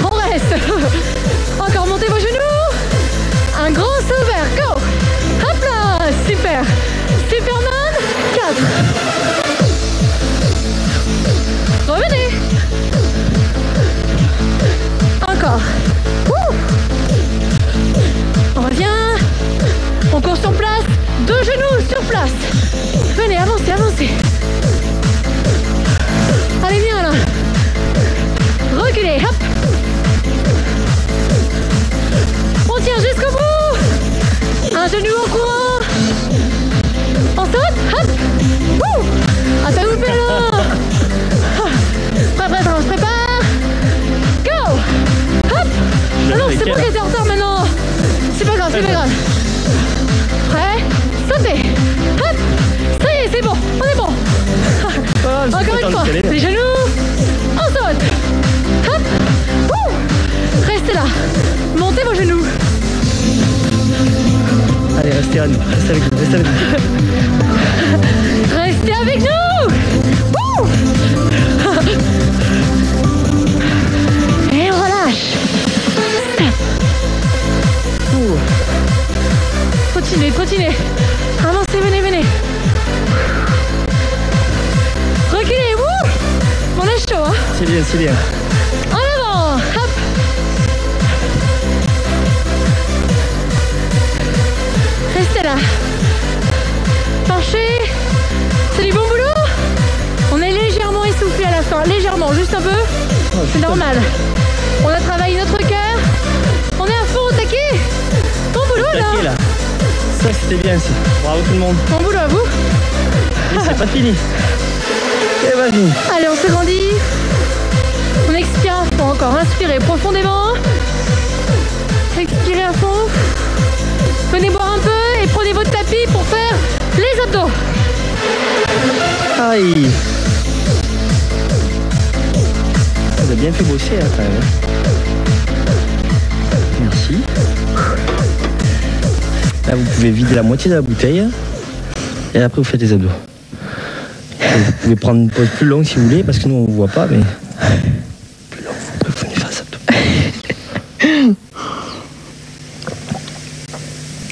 On reste. Encore, montez vos genoux. Un gros saut vert. Go. Hop là. Super. Superman, 4. Revenez. Encore. Ouh. On revient. On court sur place. 2 genoux sur place. Venez, avancez, avancez. Allez, viens là. Reculez, hop. On tient jusqu'au bout. Un genou en courant. On saute, hop. Ouh. Ah, t'as loupé là. Prêt, on se prépare. Go. Hop. Ah non, c'est moi qui étais en retard maintenant. C'est pas grave, c'est pas grave. Prêt. Sautez. Hop. Ça y est, c'est bon, on est bon. Encore une fois, les genoux. On saute. Hop. Ouh. Restez là. Montez vos genoux. Allez, restez à nous, restez avec nous, restez avec nous. Restez avec nous. Ouh. Et on relâche. Ouh. Continuez, continuez. Avancez, venez, venez. Reculez, ouh. On est chaud, hein. C'est bien, c'est bien. En avant, hop. Restez là. Marchez. C'est du bon boulot. On est légèrement essoufflé à la fin, légèrement, juste un peu. C'est normal. On a travaillé notre cœur. On est à fond au taquet. Bon boulot Taquet, là. là. Ça c'était bien ça. Bravo tout le monde. Bon boulot à vous. Mais c'est pas fini. Et vas-y. Allez, on se grandit. On expire à fond encore. Inspirez profondément. Expirez à fond. Venez boire un peu et prenez votre tapis pour faire les abdos. Aïe. Vous avez bien fait bosser hein, quand même. Merci. Là vous pouvez vider la moitié de la bouteille. Et après vous faites les abdos. Vous pouvez prendre une pause plus longue si vous voulez, parce que nous on ne voit pas, mais plus long, vous venez faire ça.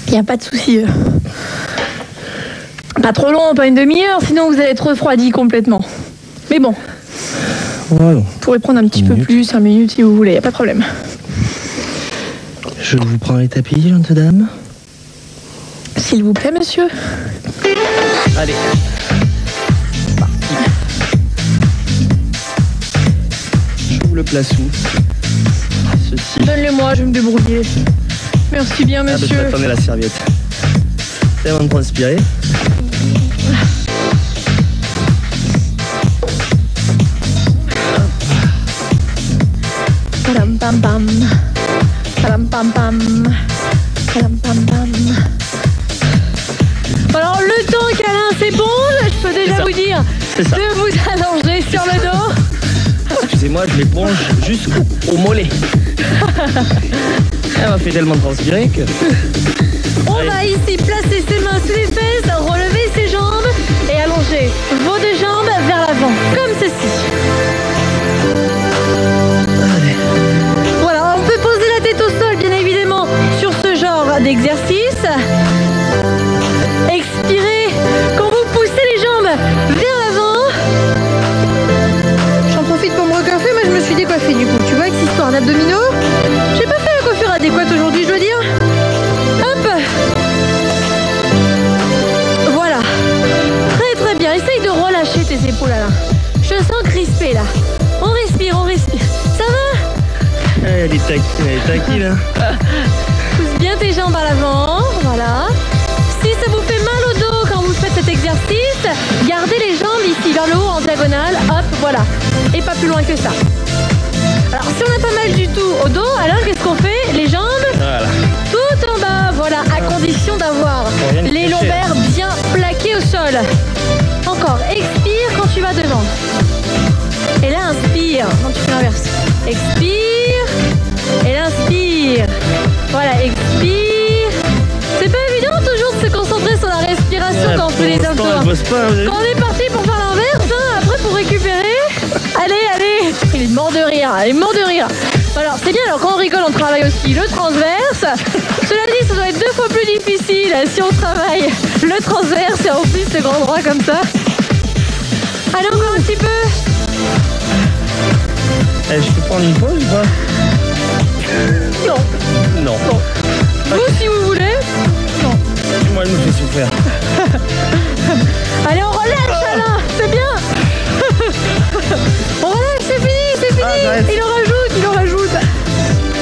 Il n'y a pas de souci. Pas trop long, pas une demi-heure, sinon vous allez être refroidi complètement. Mais bon, Voilà. vous pourrez prendre un petit peu plus, 5 minutes si vous voulez, il n'y a pas de problème. Je vous prends les tapis, gentes dames. S'il vous plaît, monsieur. Allez. Je vous le place où? Ceci. Donne-le-moi, je vais me débrouiller. Merci bien, Ah, monsieur. bah, attendez la serviette. C'est avant de transpirer. Padam pam pam. Padam pam pam. Padam pam pam. Alors, le temps câlin, c'est bon. Je peux déjà vous dire C'est ça. de vous allonger sur le dos. Excusez-moi, je l'éponge jusqu'au mollet. Elle m'a fait tellement transpirer que... On va ici placer ses mains sous les fesses, relever ses jambes et allonger vos 2 jambes vers l'avant, comme ceci. Allez. Voilà, on peut poser la tête au sol, bien évidemment, sur ce genre d'exercice. Expirez quand vous poussez les jambes vers l'avant. J'en profite pour me recoiffer, mais je me suis décoiffée du coup. Tu vois, avec cette histoire d'abdominaux, j'ai pas fait la coiffure adéquate aujourd'hui, je dois dire. Hop. Voilà. Très très bien. Essaye de relâcher tes épaules là. Je te sens crispé là. On respire, on respire. Ça va? Elle est taquine, hein. Pousse bien tes jambes à l'avant. Voilà. Si ça vous fait mal au dos quand vous faites cet exercice, gardez les jambes ici vers le haut en diagonale. Hop, voilà. Et pas plus loin que ça. Alors si on n'a pas mal du tout au dos, alors qu'est-ce qu'on fait? Les jambes Voilà. tout en bas. Voilà, à condition d'avoir Rien de les caché. lombaires bien plaqués au sol. Encore, expire quand tu vas devant. Et là, inspire. Non, tu fais l'inverse. Expire. Et là, inspire. Voilà, expire. C'est pas évident toujours de se concentrer sur la respiration quand on fait les abdos. Quand on est parti pour faire l'inverse, hein, après pour récupérer. Allez, allez. Il est mort de rire. Il est mort de rire. Alors, c'est bien, alors quand on rigole, on travaille aussi le transverse. Cela dit, ça doit être 2 fois plus difficile si on travaille le transverse et en plus le grand droit comme ça. Allez, encore un petit peu. Je peux prendre une pause ou pas? Non. Non. Vous, si vous voulez. Non. Moi, elle me fait souffrir. Allez, on relâche, Alain. C'est bien. On relâche, c'est fini, c'est fini. Il en rajoute.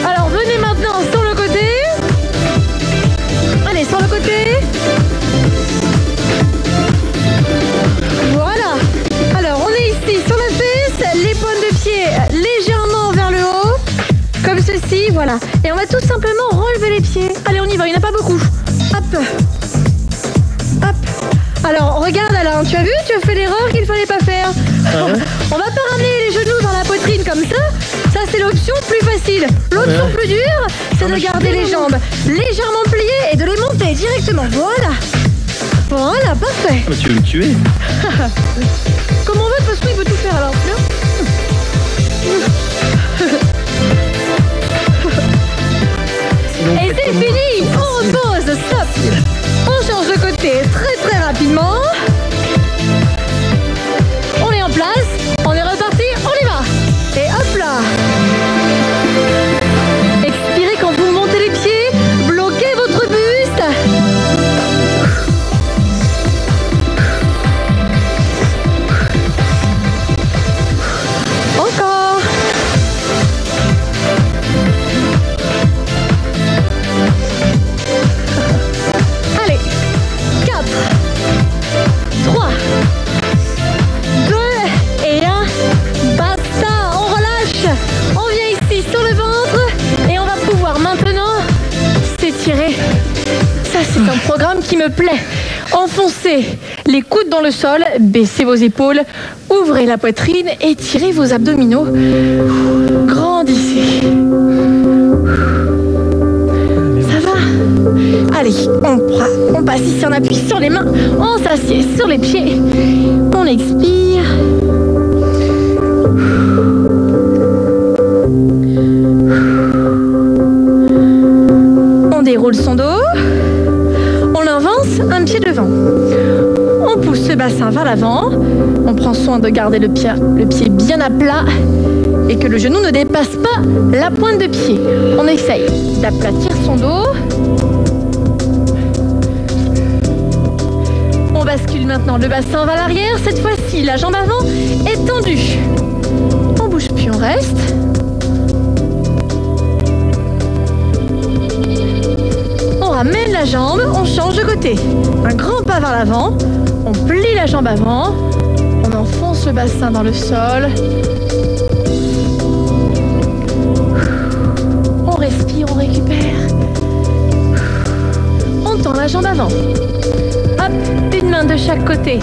Alors, venez maintenant sur le côté. Allez, sur le côté. Voilà. Alors, on est ici sur la fesse, les pointes de pied légèrement vers le haut, comme ceci, voilà. Et on va tout simplement relever les pieds. Allez, on y va, il n'y en a pas beaucoup. Hop. Hop. Alors, regarde Alain, tu as vu, tu as fait l'erreur qu'il ne fallait pas faire. On va pas ramener les genoux dans la poitrine comme ça. Ça, c'est l'option plus facile. L'option plus dure, c'est de garder les jambes légèrement pliées et de les monter directement. Voilà. Voilà, parfait. Mais tu veux me tuer? Comme on veut, de toute façon, il peut tout faire alors. Et c'est fini. On repose, stop. On change de côté très très rapidement. On est en place, on est reparti, on y va. Et hop là. Expirez quand vous montez les pieds, bloquez votre buste. Encore. Allez, 4, 3, 2 et 1. Basta, on relâche. On vient ici sur le ventre et on va pouvoir maintenant s'étirer. Ça, c'est un programme qui me plaît. Enfoncez les coudes dans le sol, baissez vos épaules, ouvrez la poitrine, étirez vos abdominaux. Grandissez. Ça va? Allez, on passe ici, on appuie sur les mains, on s'assied sur les pieds, on expire. On déroule son dos, on avance un pied devant. On pousse ce bassin vers l'avant, on prend soin de garder le pied bien à plat et que le genou ne dépasse pas la pointe de pied. On essaye d'aplatir son dos. On bascule maintenant le bassin vers l'arrière. Cette fois-ci, la jambe avant est tendue. On bouge puis on reste. On ramène la jambe, on change de côté. Un grand pas vers l'avant. On plie la jambe avant. On enfonce le bassin dans le sol. On respire, on récupère. On tend la jambe avant. Hop, une main de chaque côté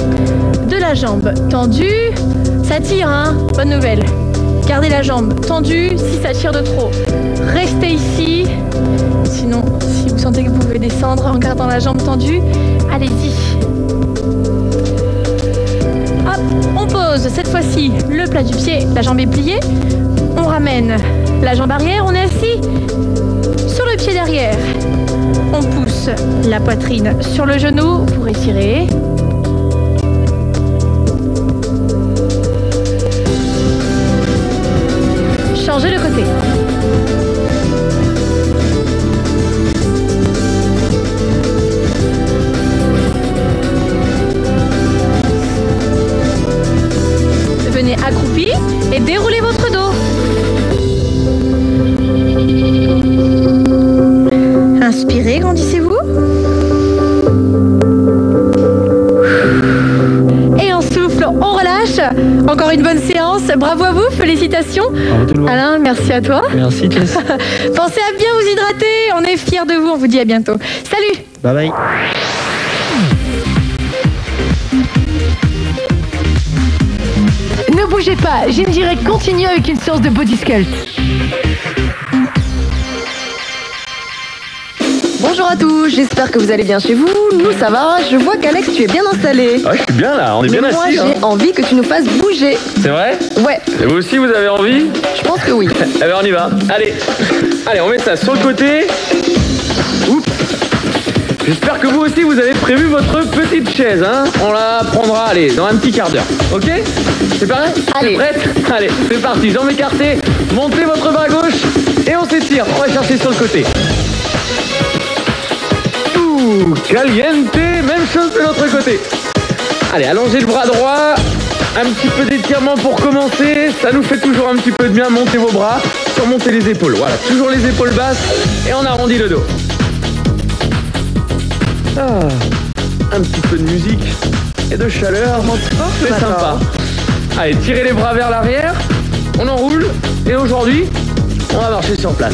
de la jambe tendue. Ça tire, hein? Bonne nouvelle. Gardez la jambe tendue. Si ça tire de trop, restez ici. Sinon, si vous sentez que vous pouvez descendre en gardant la jambe tendue, allez-y. Hop, on pose cette fois-ci le plat du pied, la jambe est pliée. On ramène la jambe arrière, on est assis sur le pied derrière. On pousse la poitrine sur le genou pour étirer. Changez de côté. Venez accroupi et déroulez votre dos. Inspirez, grandissez-vous. Et on souffle, on relâche. Encore une bonne séance. Bravo à vous, félicitations. Bravo tout le monde. Alain, merci à toi. Merci Tess. Pensez à bien vous hydrater. On est fiers de vous. On vous dit à bientôt. Salut. Bye bye. Ne bougez pas, Gym Direct continue avec une séance de body sculpt. Bonjour à tous, j'espère que vous allez bien chez vous. Nous ça va, je vois qu'Alex tu es bien installé. Ouais, je suis bien là, on est Mais bien moi assis. j'ai envie que tu nous fasses bouger. C'est vrai? Ouais, Et vous aussi, vous avez envie? je pense que oui. Eh ben on y va. Allez, on met ça sur le côté. Oups. J'espère que vous aussi, vous avez prévu votre petite chaise, hein. On la prendra, allez, dans un petit quart d'heure. Ok? C'est pareil? Allez. Prête? Allez, c'est parti. Jambes écartées. Montez votre bras gauche et on s'étire. On va chercher sur le côté. Caliente, même chose de l'autre côté. Allez, allongez le bras droit. Un petit peu d'étirement pour commencer. Ça nous fait toujours un petit peu de bien. Montez vos bras, surmontez les épaules. Voilà, toujours les épaules basses et on arrondit le dos. Un petit peu de musique et de chaleur. C'est sympa. Allez, tirez les bras vers l'arrière. On enroule. Et aujourd'hui, on va marcher sur place.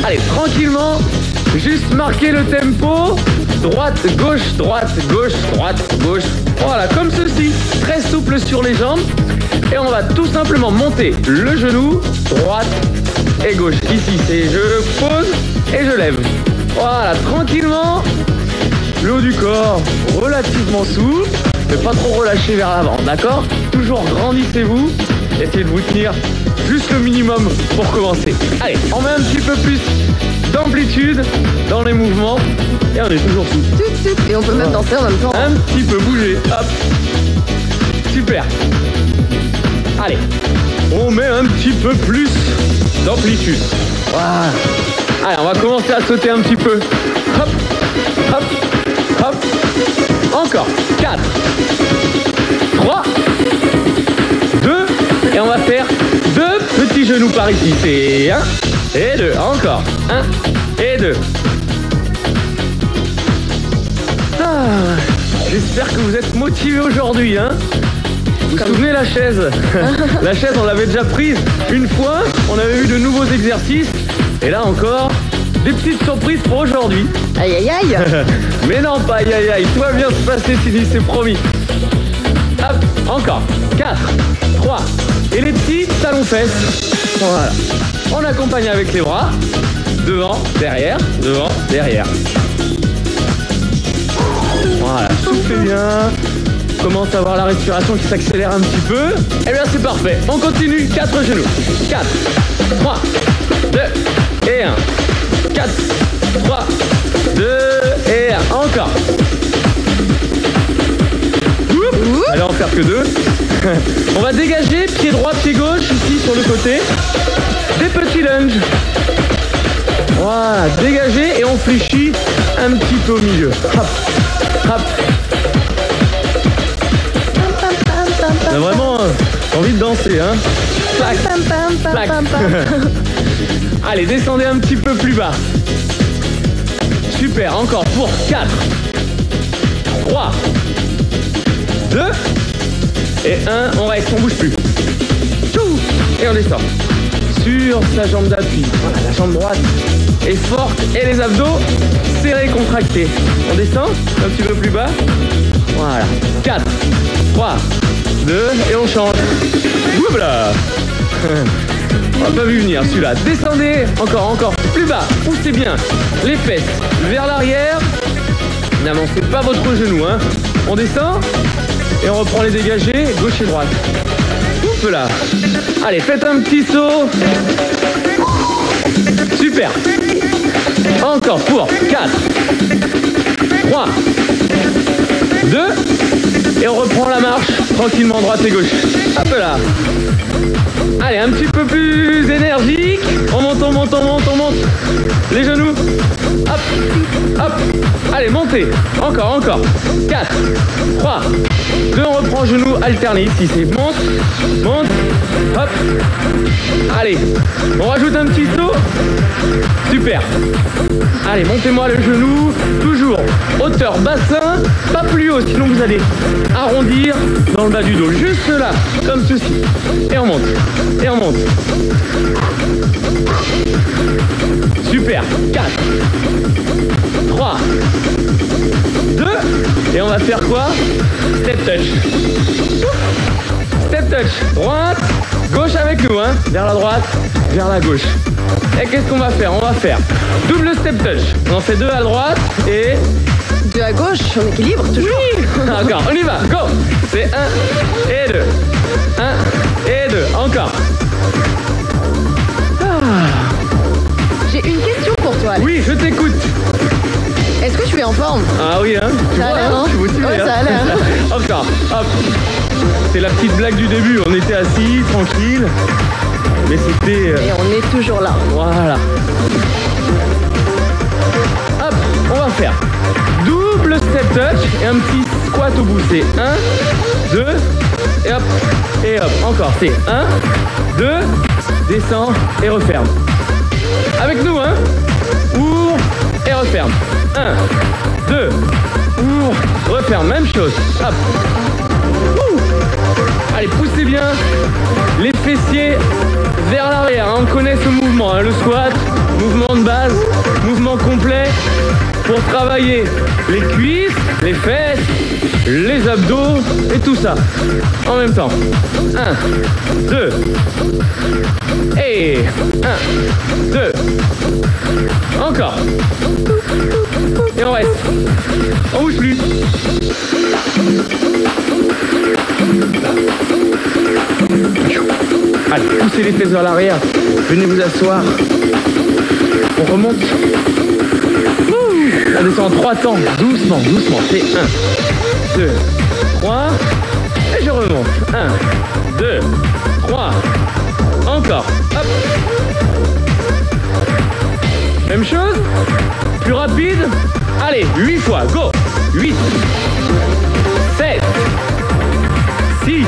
Allez, tranquillement. Juste marquer le tempo. Droite, gauche, droite, gauche, droite, gauche. Voilà, comme ceci. Très souple sur les jambes. Et on va tout simplement monter le genou, droite et gauche. Ici, c'est je pose et je lève. Voilà, tranquillement. Le haut du corps relativement souple, mais pas trop relâché vers l'avant, d'accord? Toujours grandissez-vous. Essayez de vous tenir juste le minimum pour commencer. Allez, on met un petit peu plus d'amplitude dans les mouvements et on est toujours souple. Et on peut même danser en même temps. Un petit peu bouger, hop. Super. Allez, on met un petit peu plus d'amplitude. Voilà. Allez, on va commencer à sauter un petit peu. Hop, hop, hop. Encore. 4, 3, 2. Et on va faire 2 petits genoux par ici. C'est 1 et 2. Encore. 1 et 2. J'espère que vous êtes motivés aujourd'hui, hein. Vous vous souvenez la chaise? La chaise, on l'avait déjà prise une fois. On avait eu de nouveaux exercices. Et là encore, des petites surprises pour aujourd'hui. Aïe aïe aïe. Mais non, pas aïe aïe aïe. Tout va bien se passer, Cindy, c'est promis. Hop, encore. 4, 3. Et les petits talons fesses. Voilà. On accompagne avec les bras. Devant, derrière, devant, derrière. Voilà, soufflez bien. Commence à avoir la respiration qui s'accélère un petit peu. Eh bien, c'est parfait. On continue. 4 genoux. 4, 3, 2 et 1. 4, 3, 2 et 1. Encore. Allez, en faire que 2. On va dégager, pied droit, pied gauche, ici sur le côté. Des petits lunges. Voilà, dégagez et on fléchit un petit peu au milieu. Hop, hop. On a vraiment envie de danser, hein. Plac, plac. Allez, descendez un petit peu plus bas. Super, encore pour 4, 3, 2 et 1. On reste, on bouge plus. Et on descend. Sur sa jambe d'appui. Voilà, la jambe droite est forte et les abdos serrés, contractés. On descend un petit peu plus bas. Voilà. 4, 3, 2 et on change. Voilà. On n'a pas vu venir celui-là. Descendez encore plus bas. Poussez bien les fesses vers l'arrière. N'avancez pas votre genou, hein. On descend et on reprend les dégagés gauche et droite. Oups là. Allez, faites un petit saut. Super. Encore pour 4, 3, 2 et on reprend la marche tranquillement droite et gauche. Hop là. Allez, un petit peu plus énergique. On monte, on monte, on monte, on monte. Les genoux. Hop, hop. Allez, montez. Encore. 4, 3, 2, on reprend genoux alternés. Ici, c'est monte, monte, hop. Allez, on rajoute un petit saut. Super. Allez, montez-moi le genou. Toujours hauteur bassin, pas plus haut, sinon vous allez arrondir dans le bas du dos. Juste là, comme ceci. Et on monte. Et on monte. Super. 4, 3, 2. Et on va faire quoi? Step touch. Step touch. Droite, gauche avec nous, hein. Vers la droite, vers la gauche. Et qu'est-ce qu'on va faire? On va faire double step touch. On en fait 2 à droite et 2 à gauche, on équilibre toujours. Oui. Encore, on y va, go. C'est 1 et 2. 1 et 2, encore. J'ai une question pour toi, Alex. Oui, je t'écoute. Est-ce que tu es en forme. Ah oui, hein. Tu Ça a vois, l'air, hein, hein. je suis motivé, Ouais, hein. ça a l'air. Encore, hop. C'est la petite blague du début. On était assis, tranquille. Mais c'était... Et on est toujours là. Voilà. Hop, on va faire double step touch et un petit squat au bout. C'est 1, 2, et hop, et hop. Encore, c'est 1, 2, descend et referme. Avec nous, hein. Ouvre et referme. 1, 2, ouvre, referme. Même chose. Hop. Ouh. Allez, poussez bien les fessiers vers l'arrière. On connaît ce mouvement, hein, le squat, mouvement de base, mouvement complet pour travailler les cuisses, les fesses, les abdos et tout ça en même temps. 1, 2 et 1, 2. Encore. Et on reste. On bouge plus. Allez, poussez les fesses vers l'arrière. Venez vous asseoir. On remonte. On descend en 3 temps. Doucement, doucement. C'est 1, 2, 3. Et je remonte. 1, 2, 3. Encore. Hop. Même chose. Plus rapide. Allez, 8 fois. Go. 8, 7, 6,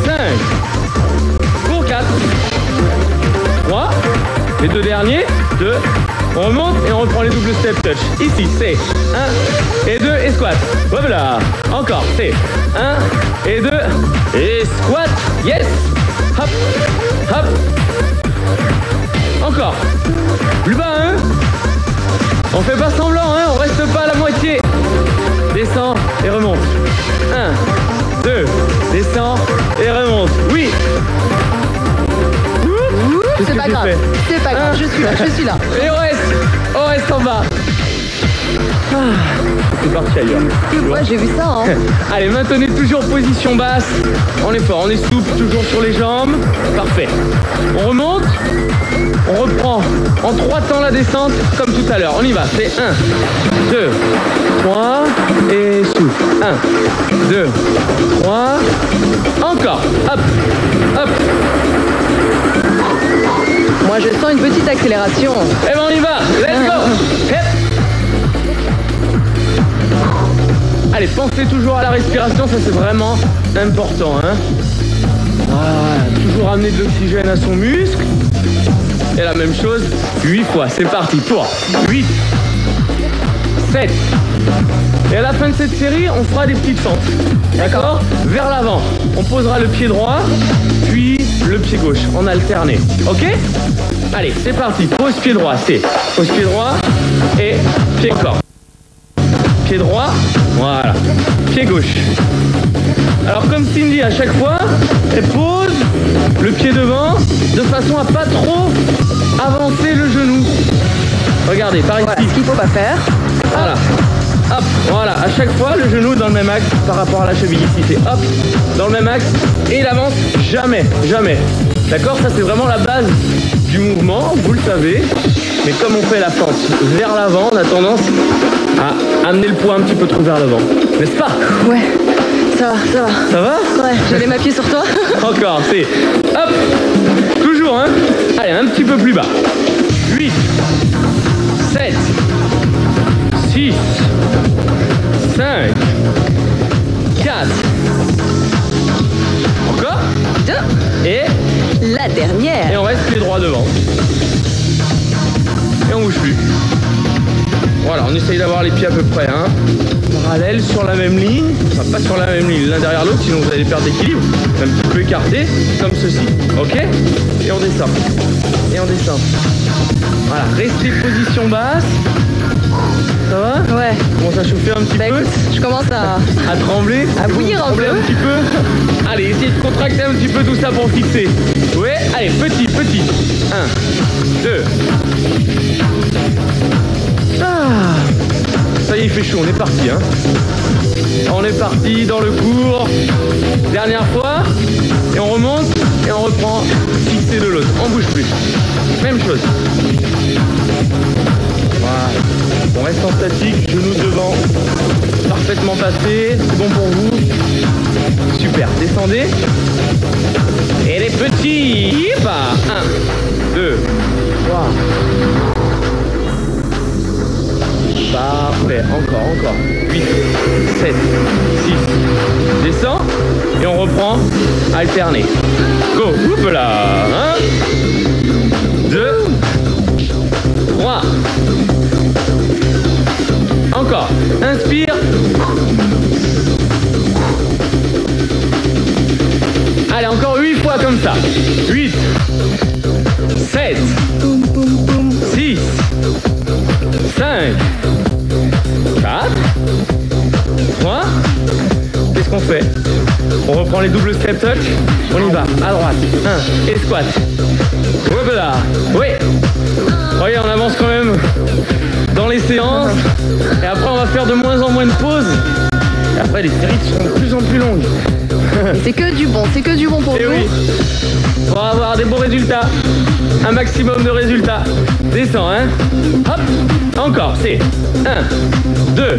5. Pour 4. 3. Les deux derniers. 2. On remonte et on reprend les doubles step touch. Ici, c'est 1 et 2 et squat. Voilà. Encore, c'est 1 et 2 et squat. Yes. Hop, hop. Encore. Plus bas, hein. On fait pas semblant, hein. On reste pas à la moitié. Descend et remonte. 1, 2, descend et remonte. Oui. C'est pas grave. C'est pas grave. Je suis là. Je suis là. Et on reste en bas. Ah, c'est parti ailleurs. Ouais, j'ai vu ça. Hein. Allez, maintenez toujours position basse. On est fort, on est souple, toujours sur les jambes. Parfait. On remonte. On reprend en 3 temps la descente comme tout à l'heure. On y va. C'est 1, 2, 3 et souffle. 1, 2, 3. Encore. Hop, hop. Moi, je sens une petite accélération. Et ben on y va. Let's go. Hep. Allez, pensez toujours à la respiration, ça c'est vraiment important. Hein. Voilà, toujours amener de l'oxygène à son muscle. Et la même chose, 8 fois. C'est parti pour 8, 7. Et à la fin de cette série, on fera des petites fentes. D'accord. Vers l'avant. On posera le pied droit, puis le pied gauche, en alterné. Ok. Allez, c'est parti. Pose pied droit, c'est pose pied droit et pied encore. Pied droit, voilà. Pied gauche. Alors comme Cindy, à chaque fois, elle pose le pied devant de façon à pas trop avancer le genou. Regardez, par ici. Voilà, ce qu'il faut pas faire. Voilà. Hop, voilà. À chaque fois, le genou dans le même axe par rapport à la cheville. Ici, c'est hop, dans le même axe. Et il avance jamais, jamais. D'accord? Ça, c'est vraiment la base du mouvement, vous le savez. Mais comme on fait la fente vers l'avant, on a tendance à amener le poids un petit peu trop vers l'avant. N'est-ce pas? Ouais, ça va, ça va. Ça va? Ouais, je vais m'appuyer sur toi. Encore, c'est hop, toujours, hein. Allez, un petit peu plus bas. 8, 7, 6, 5, 4. Encore? 2. Et La dernière. Et on reste les droits devant. Et on bouge plus. Voilà, on essaye d'avoir les pieds à peu près parallèles sur la même ligne. Enfin, pas sur la même ligne, l'un derrière l'autre, sinon vous allez perdre d'équilibre. Un petit peu écarté, comme ceci. Ok? Et on descend. Et on descend. Voilà, restez position basse. Ça va? Ouais. Commence à chauffer un petit peu. Écoute, je commence à trembler. À bouillir un peu. Un petit peu. Allez, essayez de contracter un petit peu tout ça pour fixer. Ouais, allez, petit, petit. 1, 2. Ah. Ça y est, il fait chaud, on est parti. Hein. On est parti dans le cours. Dernière fois. Et on remonte et on reprend fixé de l'autre. On bouge plus. Même chose. Voilà. On reste en statique, genoux devant. Parfaitement passé, c'est bon pour vous. Super, descendez. Et les petits. 1, 2, 3. Parfait, encore. 8, 7, 6. Descend. Et on reprend. Alterner. Go, oups là. 1, 2, 3. Encore. Inspire. Allez, encore 8 fois comme ça. 8, 7, 6, 5, 4, 3. Qu'est-ce qu'on fait? On reprend les doubles step touch. On y va. À droite. 1. Et squat. Hop là. Oui. Voyez, on avance quand même dans les séances. Et après, on va faire de moins en moins de pauses. Et après, les séries seront de plus en plus longues. Et c'est que du bon pour Et vous. oui. Pour avoir des bons résultats. Un maximum de résultats. Descends, hein. Hop. Encore. C'est 1, 2.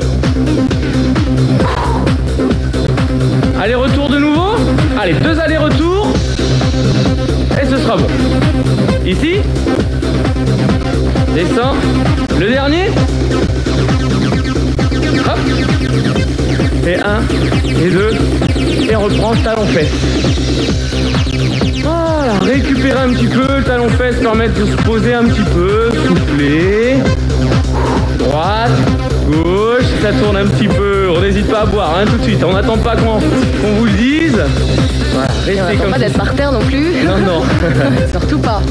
Aller-retour de nouveau. Allez, 2 allers-retours. Et ce sera bon. Ici. Descends. Le dernier. Hop. Et 1, et 2. Et reprends, talon fesse. Voilà, récupérer un petit peu, le talon fesse permettre de se poser un petit peu, souffler. Droite, gauche, ça tourne un petit peu. On n'hésite pas à boire, hein, tout de suite. On n'attend pas qu'on vous le dise. Voilà, restez comme Pas ça. d'être par terre non plus. Non. Surtout pas.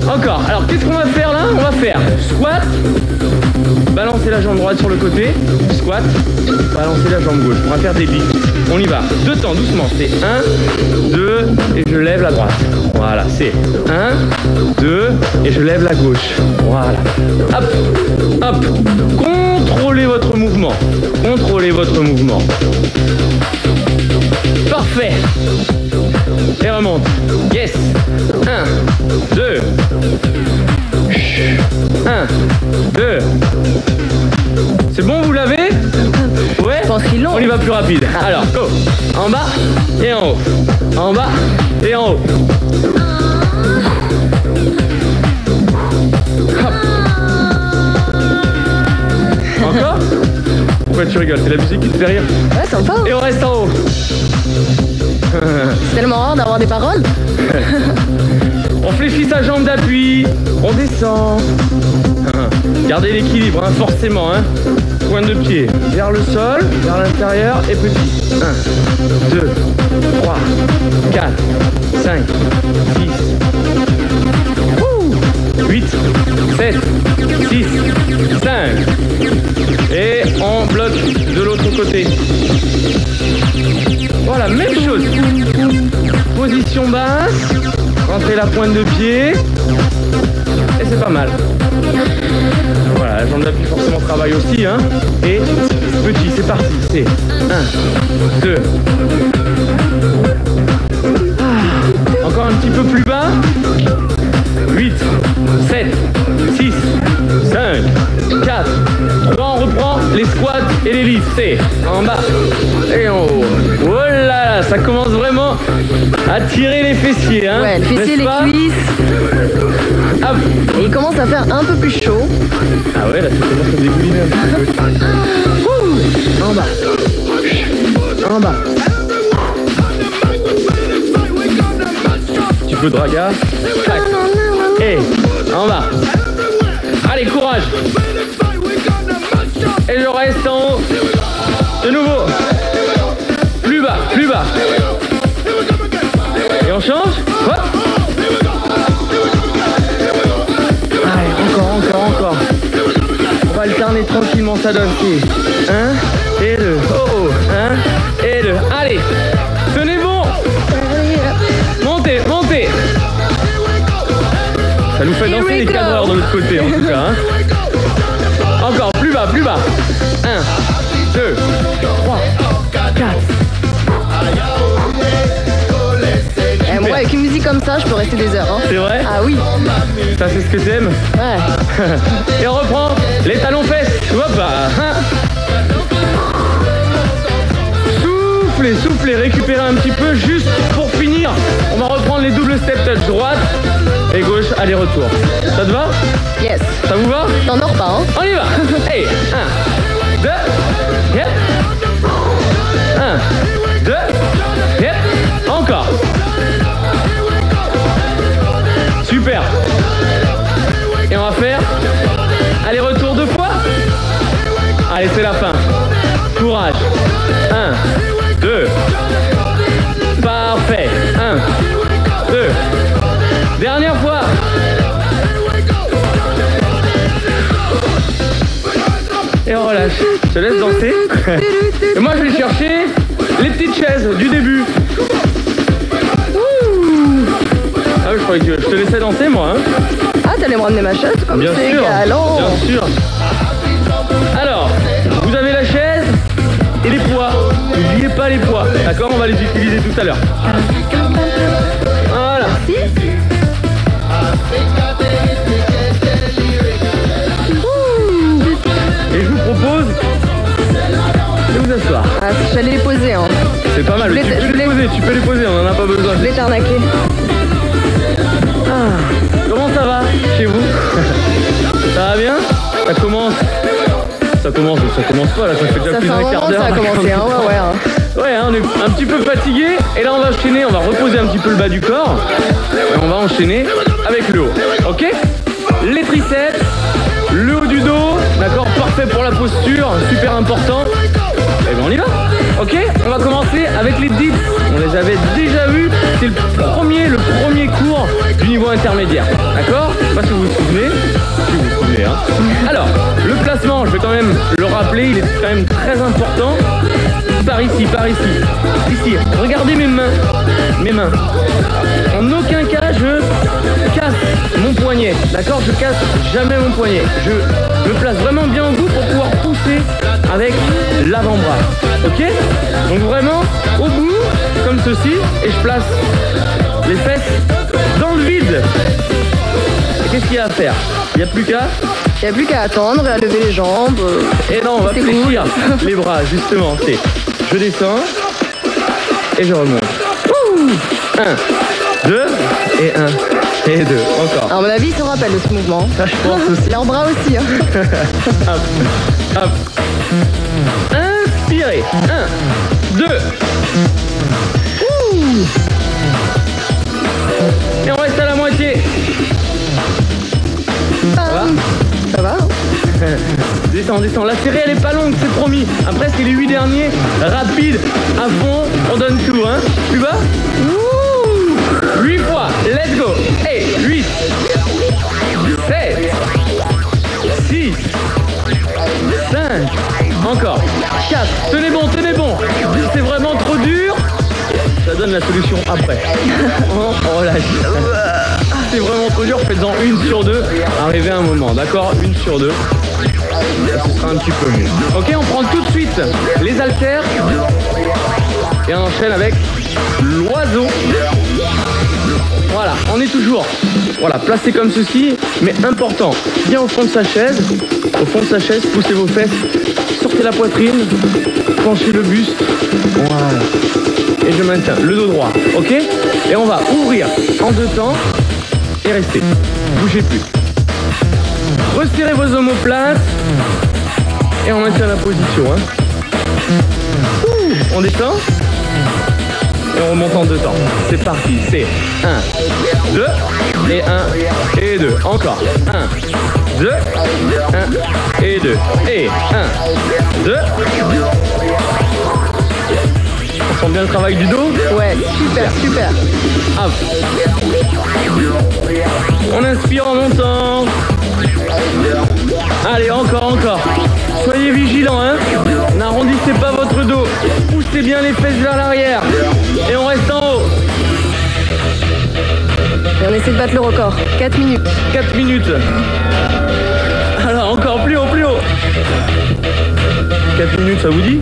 Encore. Alors, qu'est-ce qu'on va faire là? On va faire squat. Balancer la jambe droite sur le côté. Squat. Balancer la jambe gauche. On va faire des lits. On y va. 2 temps, doucement. C'est 1, 2, et je lève la droite. Voilà. C'est 1, 2, et je lève la gauche. Voilà. Hop. Hop. Contrôlez votre mouvement. Contrôlez votre mouvement. Parfait. Et remonte. Yes. 1, 2. 1, 2. C'est bon, vous l'avez? Ouais. Je pense qu'ils l'ont. On y va plus rapide. Alors, go. En bas et en haut. En bas et en haut. Hop. Encore? Pourquoi tu rigoles? C'est la musique qui te fait rire? Ouais, sympa. Et on reste en haut. C'est tellement rare d'avoir des paroles. On fléchit sa jambe d'appui. On descend. Gardez l'équilibre, hein, forcément. Hein. Pointe de pied vers le sol, vers l'intérieur et petit. 1, 2, 3, 4, 5, 6, 8, 7, 6, 5. Et on bloque de l'autre côté. Voilà, même chose. Position basse. Rentrez la pointe de pied. Et c'est pas mal. Voilà, la jambe d'appui forcément travaille aussi. Hein. Et petit, c'est parti. C'est 1, 2. Encore un petit peu plus bas. 8, 7, 6, 5, 4, 3. On reprend les squats et les lifts. C'est en bas et en haut. Oh là là, ça commence vraiment à tirer les fessiers. Hein, Ouais, le fessier, les cuisses. Hop. Et il commence à faire un peu plus chaud. Ah ouais, là ça commence à dégouliner un petit peu. En bas. En bas. Un petit peu de raga. Tac. Et en bas. Allez, courage. Et je reste en haut. De nouveau. Plus bas, plus bas. Et on change. Hop. Allez, encore. On va alterner tranquillement, ça donne. 1 et 2. Oh oh. 1 et 2. Allez. Tenez bon. Montez. Ça nous fait danser les cadreurs de l'autre côté en tout cas. Hein. Encore, plus bas. 1, 2, 3, 4. Moi, avec une musique comme ça, je peux rester des heures. Hein. C'est vrai? Ah oui. Ça, c'est ce que t'aimes? Ouais. Et on reprend les talons fesses. Tu vois pas, hein? Soufflez, soufflez, récupérez un petit peu. Juste pour finir, on va reprendre les doubles step touch. Droite et gauche, aller-retour. Ça te va? Yes. Ça vous va? T'en dors pas, hein? On y va. Hey, 1, 2, yep. 1, 2, yep. Encore. Super. Et on va faire aller-retour 2 fois. Allez, c'est la fin. Courage. 1, 2. Parfait. 1, 2. Dernière fois. Et on relâche. Je te laisse danser. Et moi, je vais chercher les petites chaises du début. Ah oui, je croyais que je te laissais danser, moi. Hein. Ah, t'allais me ramener ma chaise comme bien c'est sûr, galant. bien sûr. Alors, vous avez la chaise et les poids. N'oubliez pas les poids. D'accord, on va les utiliser tout à l'heure. Voilà. Et je vous propose de vous asseoir. Ah, j'allais les poser, hein. C'est pas mal, tu peux les poser, on en a pas besoin. Je voulais t'arnaquer. Ah, comment ça va chez vous? Ça va bien? Ça commence pas là, ça fait déjà plus d'un quart d'heure. Ça a commencé, hein, ouais. Ouais, hein, on est un petit peu fatigué et là on va enchaîner, on va reposer un petit peu le bas du corps et on va enchaîner avec le haut, ok? Les triceps, le haut du dos, d'accord? Parfait pour la posture, super important. Et ben on y va, ok? On va commencer avec les dips. On les avait déjà vus, c'est le premier cours du niveau intermédiaire, d'accord? Je sais pas si vous vous souvenez, hein. Alors, le placement, je vais quand même le rappeler, il est quand même très important. Par ici. Ici, regardez mes mains. En aucun cas, je casse mon poignet, d'accord? Je casse jamais mon poignet. Je me place vraiment bien au bout pour pouvoir pousser avec l'avant-bras, ok? Donc vraiment, au bout, comme ceci, et je place les fesses dans le vide. Et qu'est-ce qu'il y a à faire? Il n'y a plus qu'à attendre et à lever les jambes. Et non, on va fléchir les bras, justement. C'est je descends et je remonte. 1, 2 et 1 et 2. Encore. À mon avis, il s'en rappelle de ce mouvement. Ça, je pense aussi. Leurs bras aussi. Hein. Hop. Inspirez. 1, 2. Et on reste à la moitié. Ça va? Descends. La série, elle est pas longue, c'est promis. Après, c'est les 8 derniers. Rapide, à fond, on donne tout, hein. Tu vas? 8 fois, let's go. Hey, 8, 7, 6, 5, encore 4. Tenez bon. C'est vraiment trop dur. Ça donne la solution après. On relâche. C'est vraiment trop dur, faites-en 1 sur 2. Arrivez à un moment, d'accord? 1 sur 2. Ce sera un petit peu mieux. Ok, on prend tout de suite les haltères. Et on enchaîne avec l'oiseau. Voilà, on est toujours placé comme ceci, mais important, bien au fond de sa chaise. Au fond de sa chaise, poussez vos fesses, sortez la poitrine, penchez le buste. Voilà. Et je maintiens le dos droit, ok? Et on va ouvrir en 2 temps et rester. Bougez plus. Resserrez vos omoplates et on maintient la position. Hein. On descend et on remonte en 2 temps. C'est parti, c'est 1, 2 et 1 et 2. Encore 1, 2, 1 et 2. Et 1, 2. On sent bien le travail du dos? Ouais, super. Hop. On inspire en montant. Allez, encore. Soyez vigilants, hein. N'arrondissez pas votre dos. Poussez bien les fesses vers l'arrière. Et on reste en haut. Et on essaie de battre le record. 4 minutes. 4 minutes. Alors, encore plus haut. 4 minutes, ça vous dit?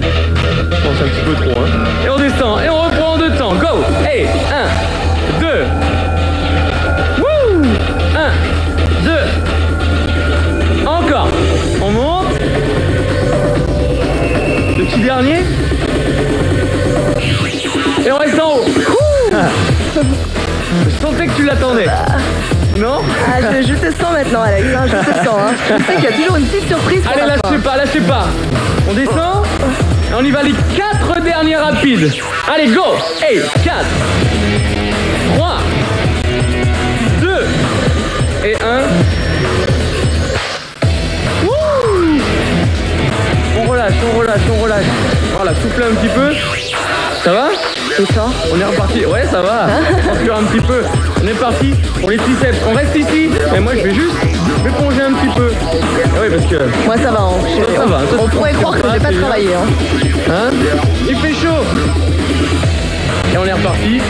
Je pense un petit peu trop, hein. Et on descend, et on reprend en 2 temps. Go! Hey, 1, 2. Wouh! 1, 2. Encore. On monte. dernier. Et on reste en haut. Je sentais que tu l'attendais. Non? Ah, je te sens maintenant, Alex, hein, je te sens. Hein. Je sais qu'il y a toujours une petite surprise. Allez, lâchez pas. On descend. Et on y va les 4 derniers rapides. Allez, go. Hey, 4, 3, 2 et 1. On relâche. Voilà, soufflez un petit peu. Ça va? C'est ça. On est reparti. Ouais, ça va. On transpire un petit peu. On est parti pour les triceps. On reste ici. Et moi, je vais juste m'éponger un petit peu. Oui, parce que... Moi, ça va. Hein. Ça va. On pourrait croire que j'ai pas travaillé. Hein? Il fait chaud. Et on est reparti.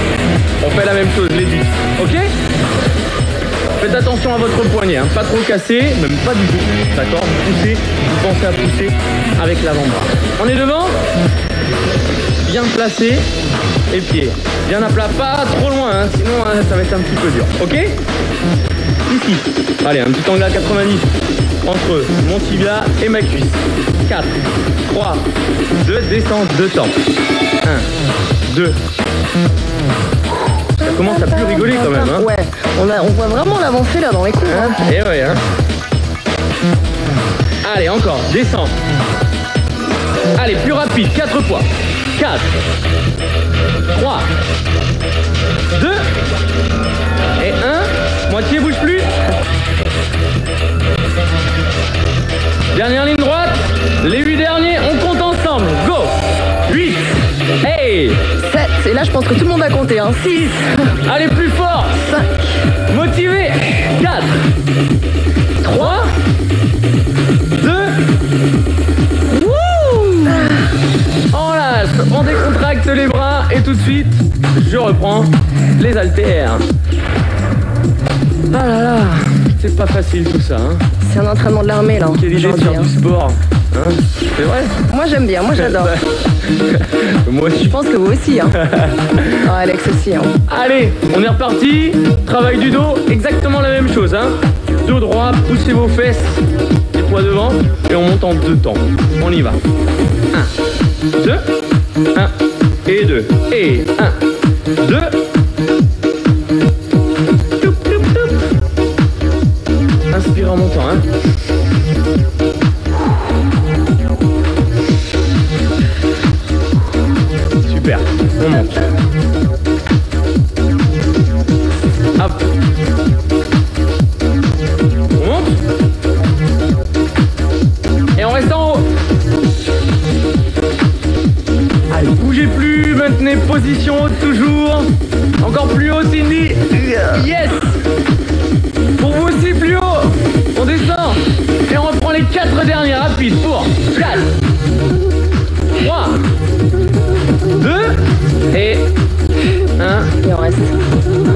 On fait la même chose, les dips. Ok? Faites attention à votre poignet, hein. Pas trop cassé, même pas du tout. D'accord? Vous poussez, vous pensez à pousser avec l'avant-bras. On est devant? Bien placé. Et pieds. Bien à plat, pas trop loin, hein. Sinon ça va être un petit peu dur. Ok? Ici. Allez, un petit angle à 90 entre mon tibia et ma cuisse. 4, 3, 2, descente, 2 temps. 1, 2. Ça commence à plus rigoler quand même, hein. Ouais, on voit vraiment l'avancée là dans les coups. Hein. Et ouais, hein. Allez, encore, descends. Allez, plus rapide, 4 fois. 4, 3, 2 et 1. Moitié, bouge plus. Dernière ligne droite. Les 8 derniers, on compte ensemble. Go. 8. Hey. 7. Et là, je pense que tout le monde a compté. Hein. 6. Allez, plus fort. 5. Motivé. 4. 3. 2. Wouh. On lâche. On décontracte les bras. Et tout de suite, je reprends les haltères. Ah là là. C'est pas facile tout ça, hein. C'est un entraînement de l'armée là. Quelle idée de faire du sport, hein. C'est vrai? Moi j'aime bien, moi j'adore. Moi aussi. Je pense que vous aussi, hein. Oh, Alex aussi, hein. Allez, on est reparti. Travail du dos, exactement la même chose, hein. Dos droit, poussez vos fesses, les poids devant, et on monte en 2 temps. On y va. 1, 2, 1 et 2. Et 1, 2. Inspire en montant, hein. Super, on monte. Hop. On monte. Et on reste en haut. Allez, bougez plus, maintenez position haute toujours. Encore plus haut, Cindy. Yes. Pour vous aussi plus haut. On descend. Et on reprend les 4 derniers rapides pour 4, 3, 2 et 1. Et on reste.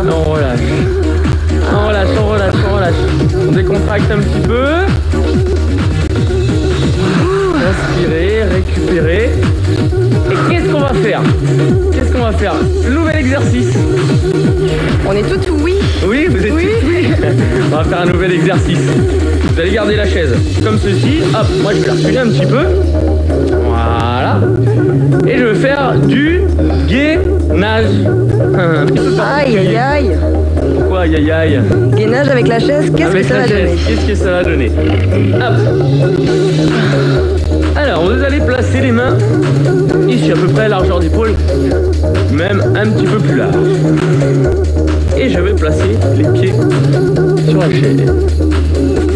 On relâche. On relâche, on relâche, on relâche. On décontracte un petit peu. Inspirez, récupérez. Et qu'est-ce qu'on va faire? Qu'est-ce qu'on va faire? Nouvel exercice. On est tout oui. Oui, vous êtes Oui. oui. On va faire un nouvel exercice. Vous allez garder la chaise comme ceci. Hop, moi je vais la reculer un petit peu. Voilà. Et je vais faire du gainage. Un petit peu Aïe aïe aïe. Pourquoi aïe aïe aïe? Gainage avec la chaise, qu'est-ce que Avec ça la va chaise, donner? qu'est-ce que ça va donner? Hop. Alors, vous allez placer les mains ici, à peu près à la largeur d'épaule, même un petit peu plus large. Et je vais placer les pieds sur la chaise.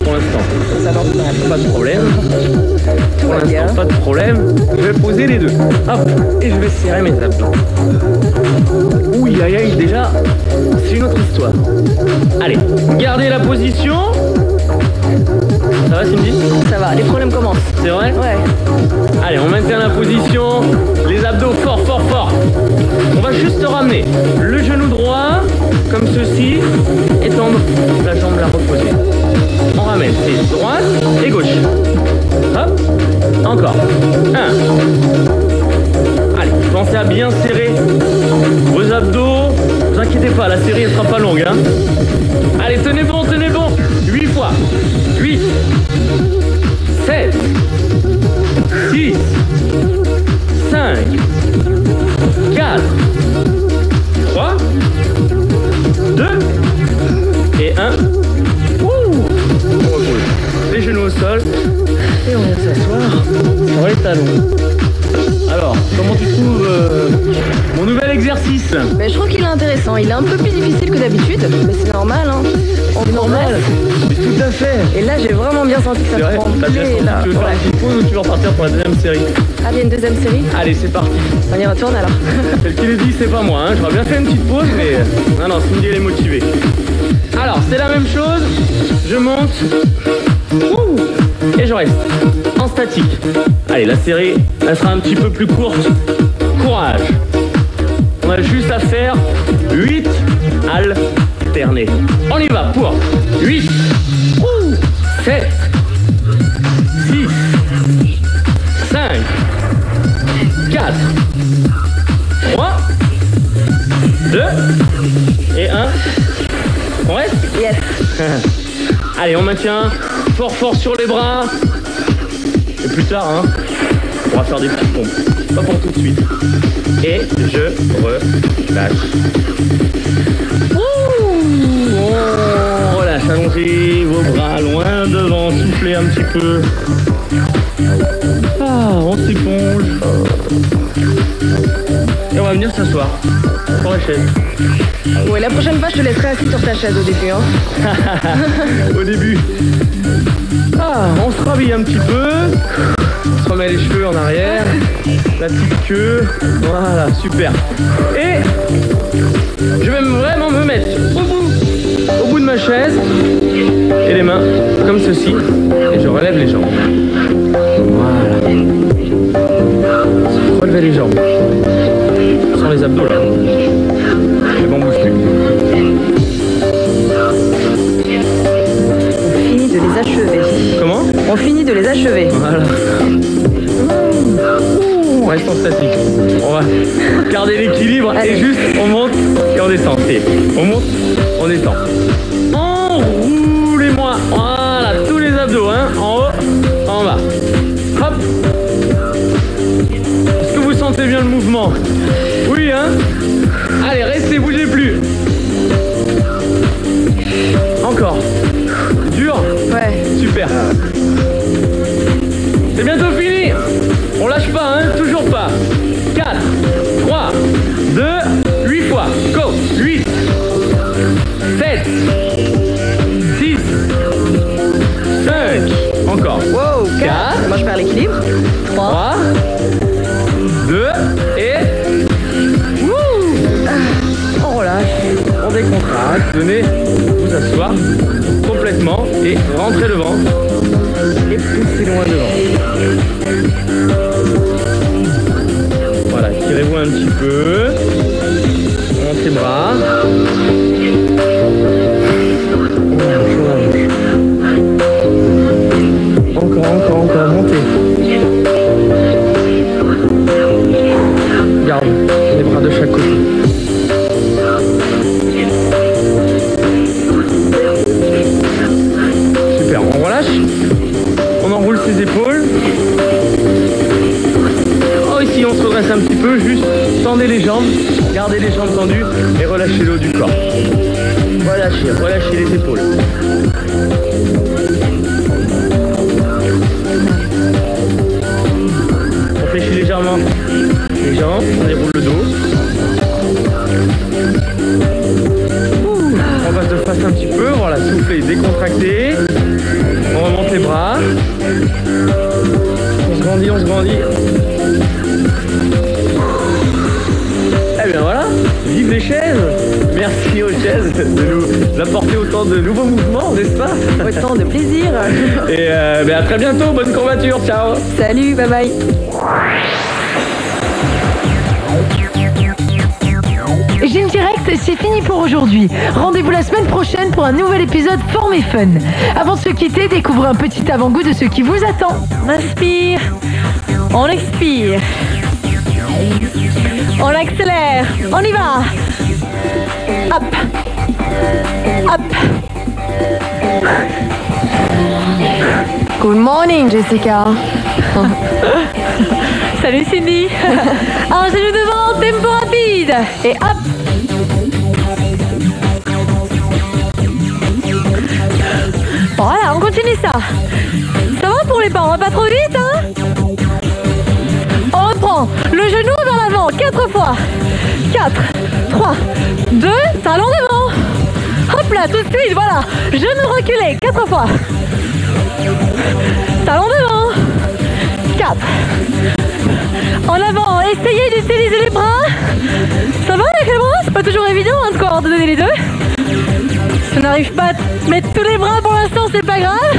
Pour l'instant, pas de problème. Pour l'instant, pas de problème. Je vais poser les deux. Hop, et je vais serrer mes abdos. Ouh, aïe, aïe, déjà, c'est une autre histoire. Allez, gardez la position. Ça va, Cindy? Ça va, les problèmes commencent. C'est vrai? Ouais. Allez, on maintient la position. Les abdos fort, fort, fort. On va juste ramener le genou droit, comme ceci, et tendre la jambe, la reposer. On ramène, c'est droite et gauche. Hop, encore. 1. Allez, pensez à bien serrer vos abdos. Ne vous inquiétez pas, la série ne sera pas longue, hein. Allez, tenez bon, tenez bon. 8 fois. 8, 7, 6, 4, 3, 2 et 1. On roule. Les genoux au sol et on vient s'asseoir sur les talons. Alors, comment tu trouves mon nouvel exercice? Mais je trouve qu'il est intéressant. Il est un peu plus difficile que d'habitude, mais c'est normal, hein. C'est normal. Mais tout à fait. Et là, j'ai vraiment bien senti que ça te rend t'as bien senti. là. Tu veux faire une petite pause ou tu veux repartir pour la deuxième série? Ah, il y a une deuxième série? Allez, c'est parti. On y retourne alors. Celle qui le dit, c'est pas moi. Hein. J'aurais bien fait une petite pause, mais non, Cindy, elle est motivée. Alors, c'est la même chose. Je monte. Et je reste en statique. Allez, la série, elle sera un petit peu plus courte. Courage. On a juste à faire 8 alternés. On y va pour 8, 7, 6, 5, 4, 3, 2 et 1. On reste? Yes. Allez, on maintient fort sur les bras. Et plus tard, hein, on va faire des petites pompes. Pas pour tout de suite. Et je relâche. On relâche, allongez vos bras loin devant, soufflez un petit peu. Ah, on s'éponge. Et on va venir s'asseoir sur la chaise. Ouais, la prochaine fois, je te laisserai assis sur ta chaise au début, hein. Au début. Ah, on se rhabille un petit peu. On se remet les cheveux en arrière. La petite queue. Voilà, super. Et je vais vraiment me mettre au bout de ma chaise. Et les mains comme ceci. Et je relève les jambes. Voilà. Relevez les jambes. Sans les abdos là. Les bons bouge plus. On finit de les achever. Comment? On finit de les achever. Voilà. On reste en statique. On va garder l'équilibre et juste on monte et on descend. Et on monte, on descend. Enroulez-moi. Voilà, tous les abdos, hein. En haut, en bas. Hop. Est-ce que vous sentez bien le mouvement? Oui, hein. Allez, restez, bougez plus. Encore. Dur? Ouais. Super. C'est bientôt fini. On lâche pas, hein. Toujours pas. 4, 3, 2, 8 fois. Go. 8, 7, 6, 5. Encore. Wow, 4. Moi, je perds l'équilibre. 3, 2 et... On relâche, on décontracte, venez vous asseoir complètement et rentrez le ventre et poussez loin devant. Voilà, tirez-vous un petit peu, montez les bras. Encore, montez. Garde les bras de chaque côté. Super, on relâche. On enroule ses épaules. Oh, ici on se redresse un petit peu, juste tendez les jambes, gardez les jambes tendues et relâchez le haut du corps. Relâchez les épaules. On fléchit légèrement les jambes, on déroule le dos. On passe de face un petit peu, voilà, soufflez, décontractez. On remonte les bras. On se grandit. Eh bien voilà, vive les chaises. Merci aux chaises de nous apporter autant de nouveaux mouvements, n'est-ce pas? Autant de plaisir. Et à très bientôt, bonne courbature, ciao. Salut, bye bye. Gym Direct, c'est fini pour aujourd'hui. Rendez-vous la semaine prochaine pour un nouvel épisode Forme et Fun. Avant de se quitter, découvrez un petit avant-goût de ce qui vous attend. On inspire, on expire, on accélère, on y va. Hop, hop. Good morning, Jessica. Salut Cindy. Un genou devant, tempo rapide. Et hop. Voilà, on continue ça. Ça va pour les pas, on va pas trop vite, hein? On reprend le genou vers l'avant, 4 fois. 4, 3, 2, talon devant. Hop là, tout de suite, voilà. Genou reculé, 4 fois. Talon devant. 4. En avant, essayez d'utiliser les bras. Ça va avec les bras? C'est pas toujours évident hein, de coordonner les deux. Si on n'arrive pas à mettre tous les bras pour l'instant, c'est pas grave.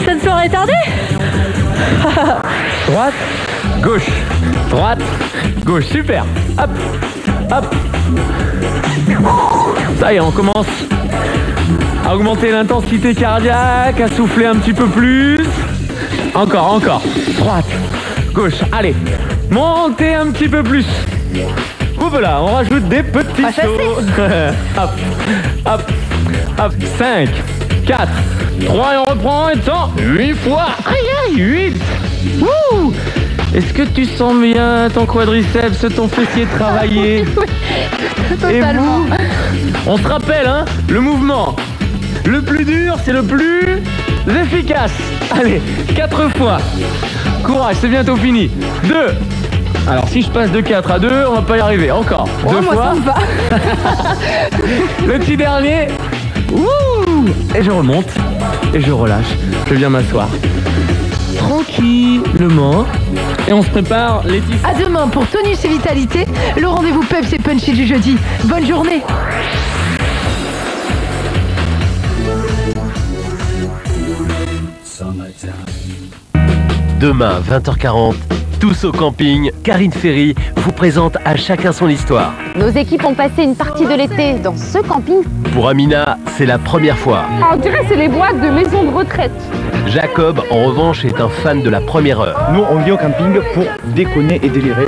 Ça ne sera retardé. Droite, gauche, droite, gauche. Super. Hop, hop. Ça y est, on commence à augmenter l'intensité cardiaque, à souffler un petit peu plus. Encore, encore. Droite, gauche. Allez, montez un petit peu plus. Oups là, on rajoute des petits sauts. Hop, hop, hop. 5, 4, 3 et on reprend. Et temps, 8 fois. Aïe, aïe, 8. Wouh! Est-ce que tu sens bien ton quadriceps, ton fessier travailler? Oui, totalement. Et vous, on se rappelle, hein, le mouvement. Le plus dur, c'est le plus efficace. Allez, 4 fois. Courage, c'est bientôt fini. 2. Alors, si je passe de 4 à 2, on va pas y arriver. Encore. 2 fois. Ça me va. Le petit dernier. Ouh! Et je remonte. Et je relâche. Je viens m'asseoir. Tranquillement. Et on se prépare, Laetitia. À demain pour Tonus et Vitalité, le rendez-vous Peps et Punchy du jeudi. Bonne journée. Demain, 20h40, tous au camping, Karine Ferry vous présente À chacun son histoire. Nos équipes ont passé une partie de l'été dans ce camping. Pour Amina, c'est la première fois. On dirait que c'est les boîtes de maisons de retraite. Jacob, en revanche, est un fan de la première heure. Nous, on vient au camping pour déconner et délirer.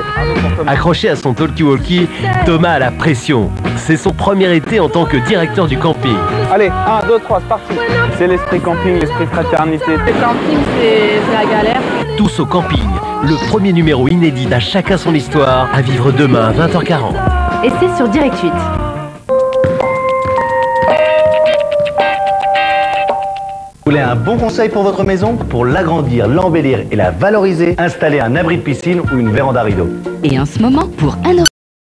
Accroché à son talkie-walkie, Thomas a la pression. C'est son premier été en tant que directeur du camping. Allez, 1, 2, 3, c'est parti. C'est l'esprit camping, l'esprit fraternité. Le camping, c'est la galère. Tous au camping, le premier numéro inédit d'À chacun son histoire, à vivre demain à 20h40. Et c'est sur Direct 8. Vous voulez un bon conseil pour votre maison? Pour l'agrandir, l'embellir et la valoriser, installez un abri de piscine ou une véranda rideau. Et en ce moment, pour 1 €